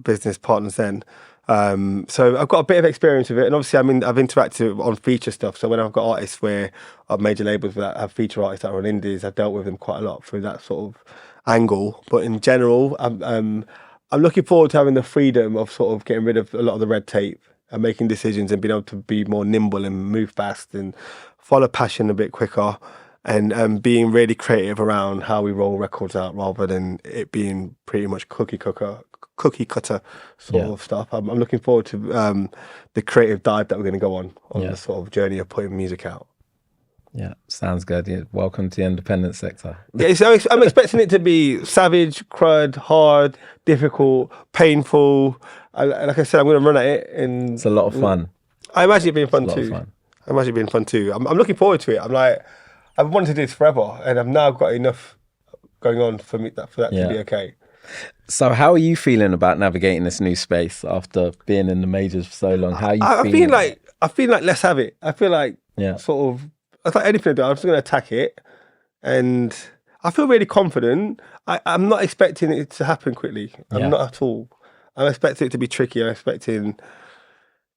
A: business partners then. So I've got a bit of experience with it, and obviously I've interacted on feature stuff. So when I've got artists where major labels that have feature artists that are on indies, I've dealt with them quite a lot through that sort of angle. But in general, I'm looking forward to having the freedom of sort of getting rid of a lot of the red tape and making decisions and being able to be more nimble and move fast and follow passion a bit quicker, and being really creative around how we roll records out rather than it being pretty much cookie cutter sort of stuff. I'm looking forward to the creative dive that we're going to go on the sort of journey of putting music out.
B: Yeah, sounds good. Yeah, welcome to the independent sector.
A: Yeah, so I'm expecting it to be savage, crud, hard, difficult, painful. Like I said, I'm going to run at it, and
B: it's a lot of fun.
A: I imagine it being fun too. I'm looking forward to it. I'm like, I've wanted to do this forever, and I've now got enough going on for that to be okay.
B: So how are you feeling about navigating this new space after being in the majors for so long? How are you feeling?
A: I feel like let's have it. I feel like sort of, it's like anything I do, I'm just going to attack it. And I feel really confident. I'm not expecting it to happen quickly. I'm not at all. I'm expecting it to be tricky. I'm expecting,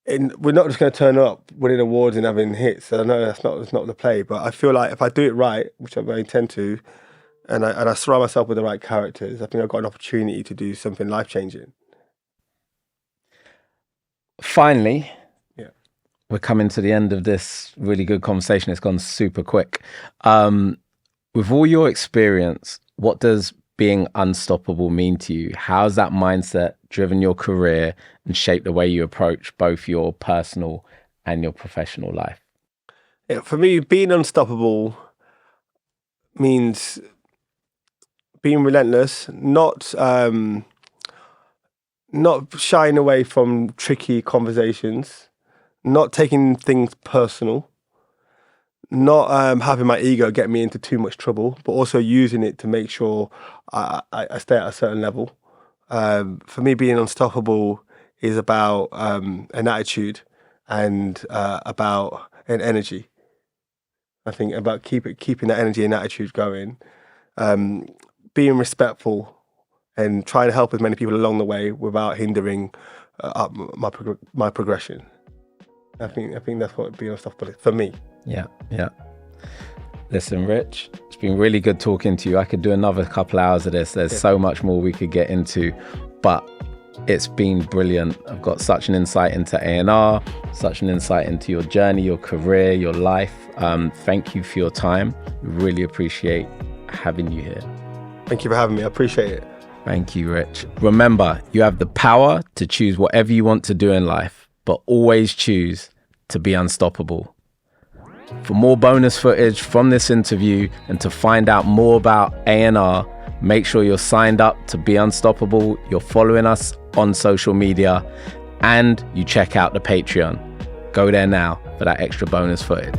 A: we're not just going to turn up winning awards and having hits. I know that's not the play, but I feel like if I do it right, which I intend to, and I surround myself with the right characters, I think I've got an opportunity to do something life-changing.
B: Finally, we're coming to the end of this really good conversation. It's gone super quick. With all your experience, what does being unstoppable mean to you? How's that mindset driven your career and shaped the way you approach both your personal and your professional life?
A: Yeah, for me, being unstoppable means being relentless, not shying away from tricky conversations, not taking things personal, not having my ego get me into too much trouble, but also using it to make sure I stay at a certain level. For me, being unstoppable is about an attitude and about an energy. I think about keeping that energy and attitude going, being respectful and trying to help as many people along the way without hindering my progression. I think that's what being unstoppable is for me.
B: Yeah. Listen, Rich, it's been really good talking to you. I could do another couple hours of this. There's so much more we could get into, but It's been brilliant. I've got such an insight into A&R, such an insight into your journey, your career, your life. Thank you for your time. We really appreciate having you here.
A: Thank you for having me. I appreciate it.
B: Thank you, Rich. Remember, you have the power to choose whatever you want to do in life, but always choose to be unstoppable. For more bonus footage from this interview and to find out more about A&R, make sure you're signed up to Be Unstoppable, you're following us on social media, and you check out the Patreon. Go there now for that extra bonus footage.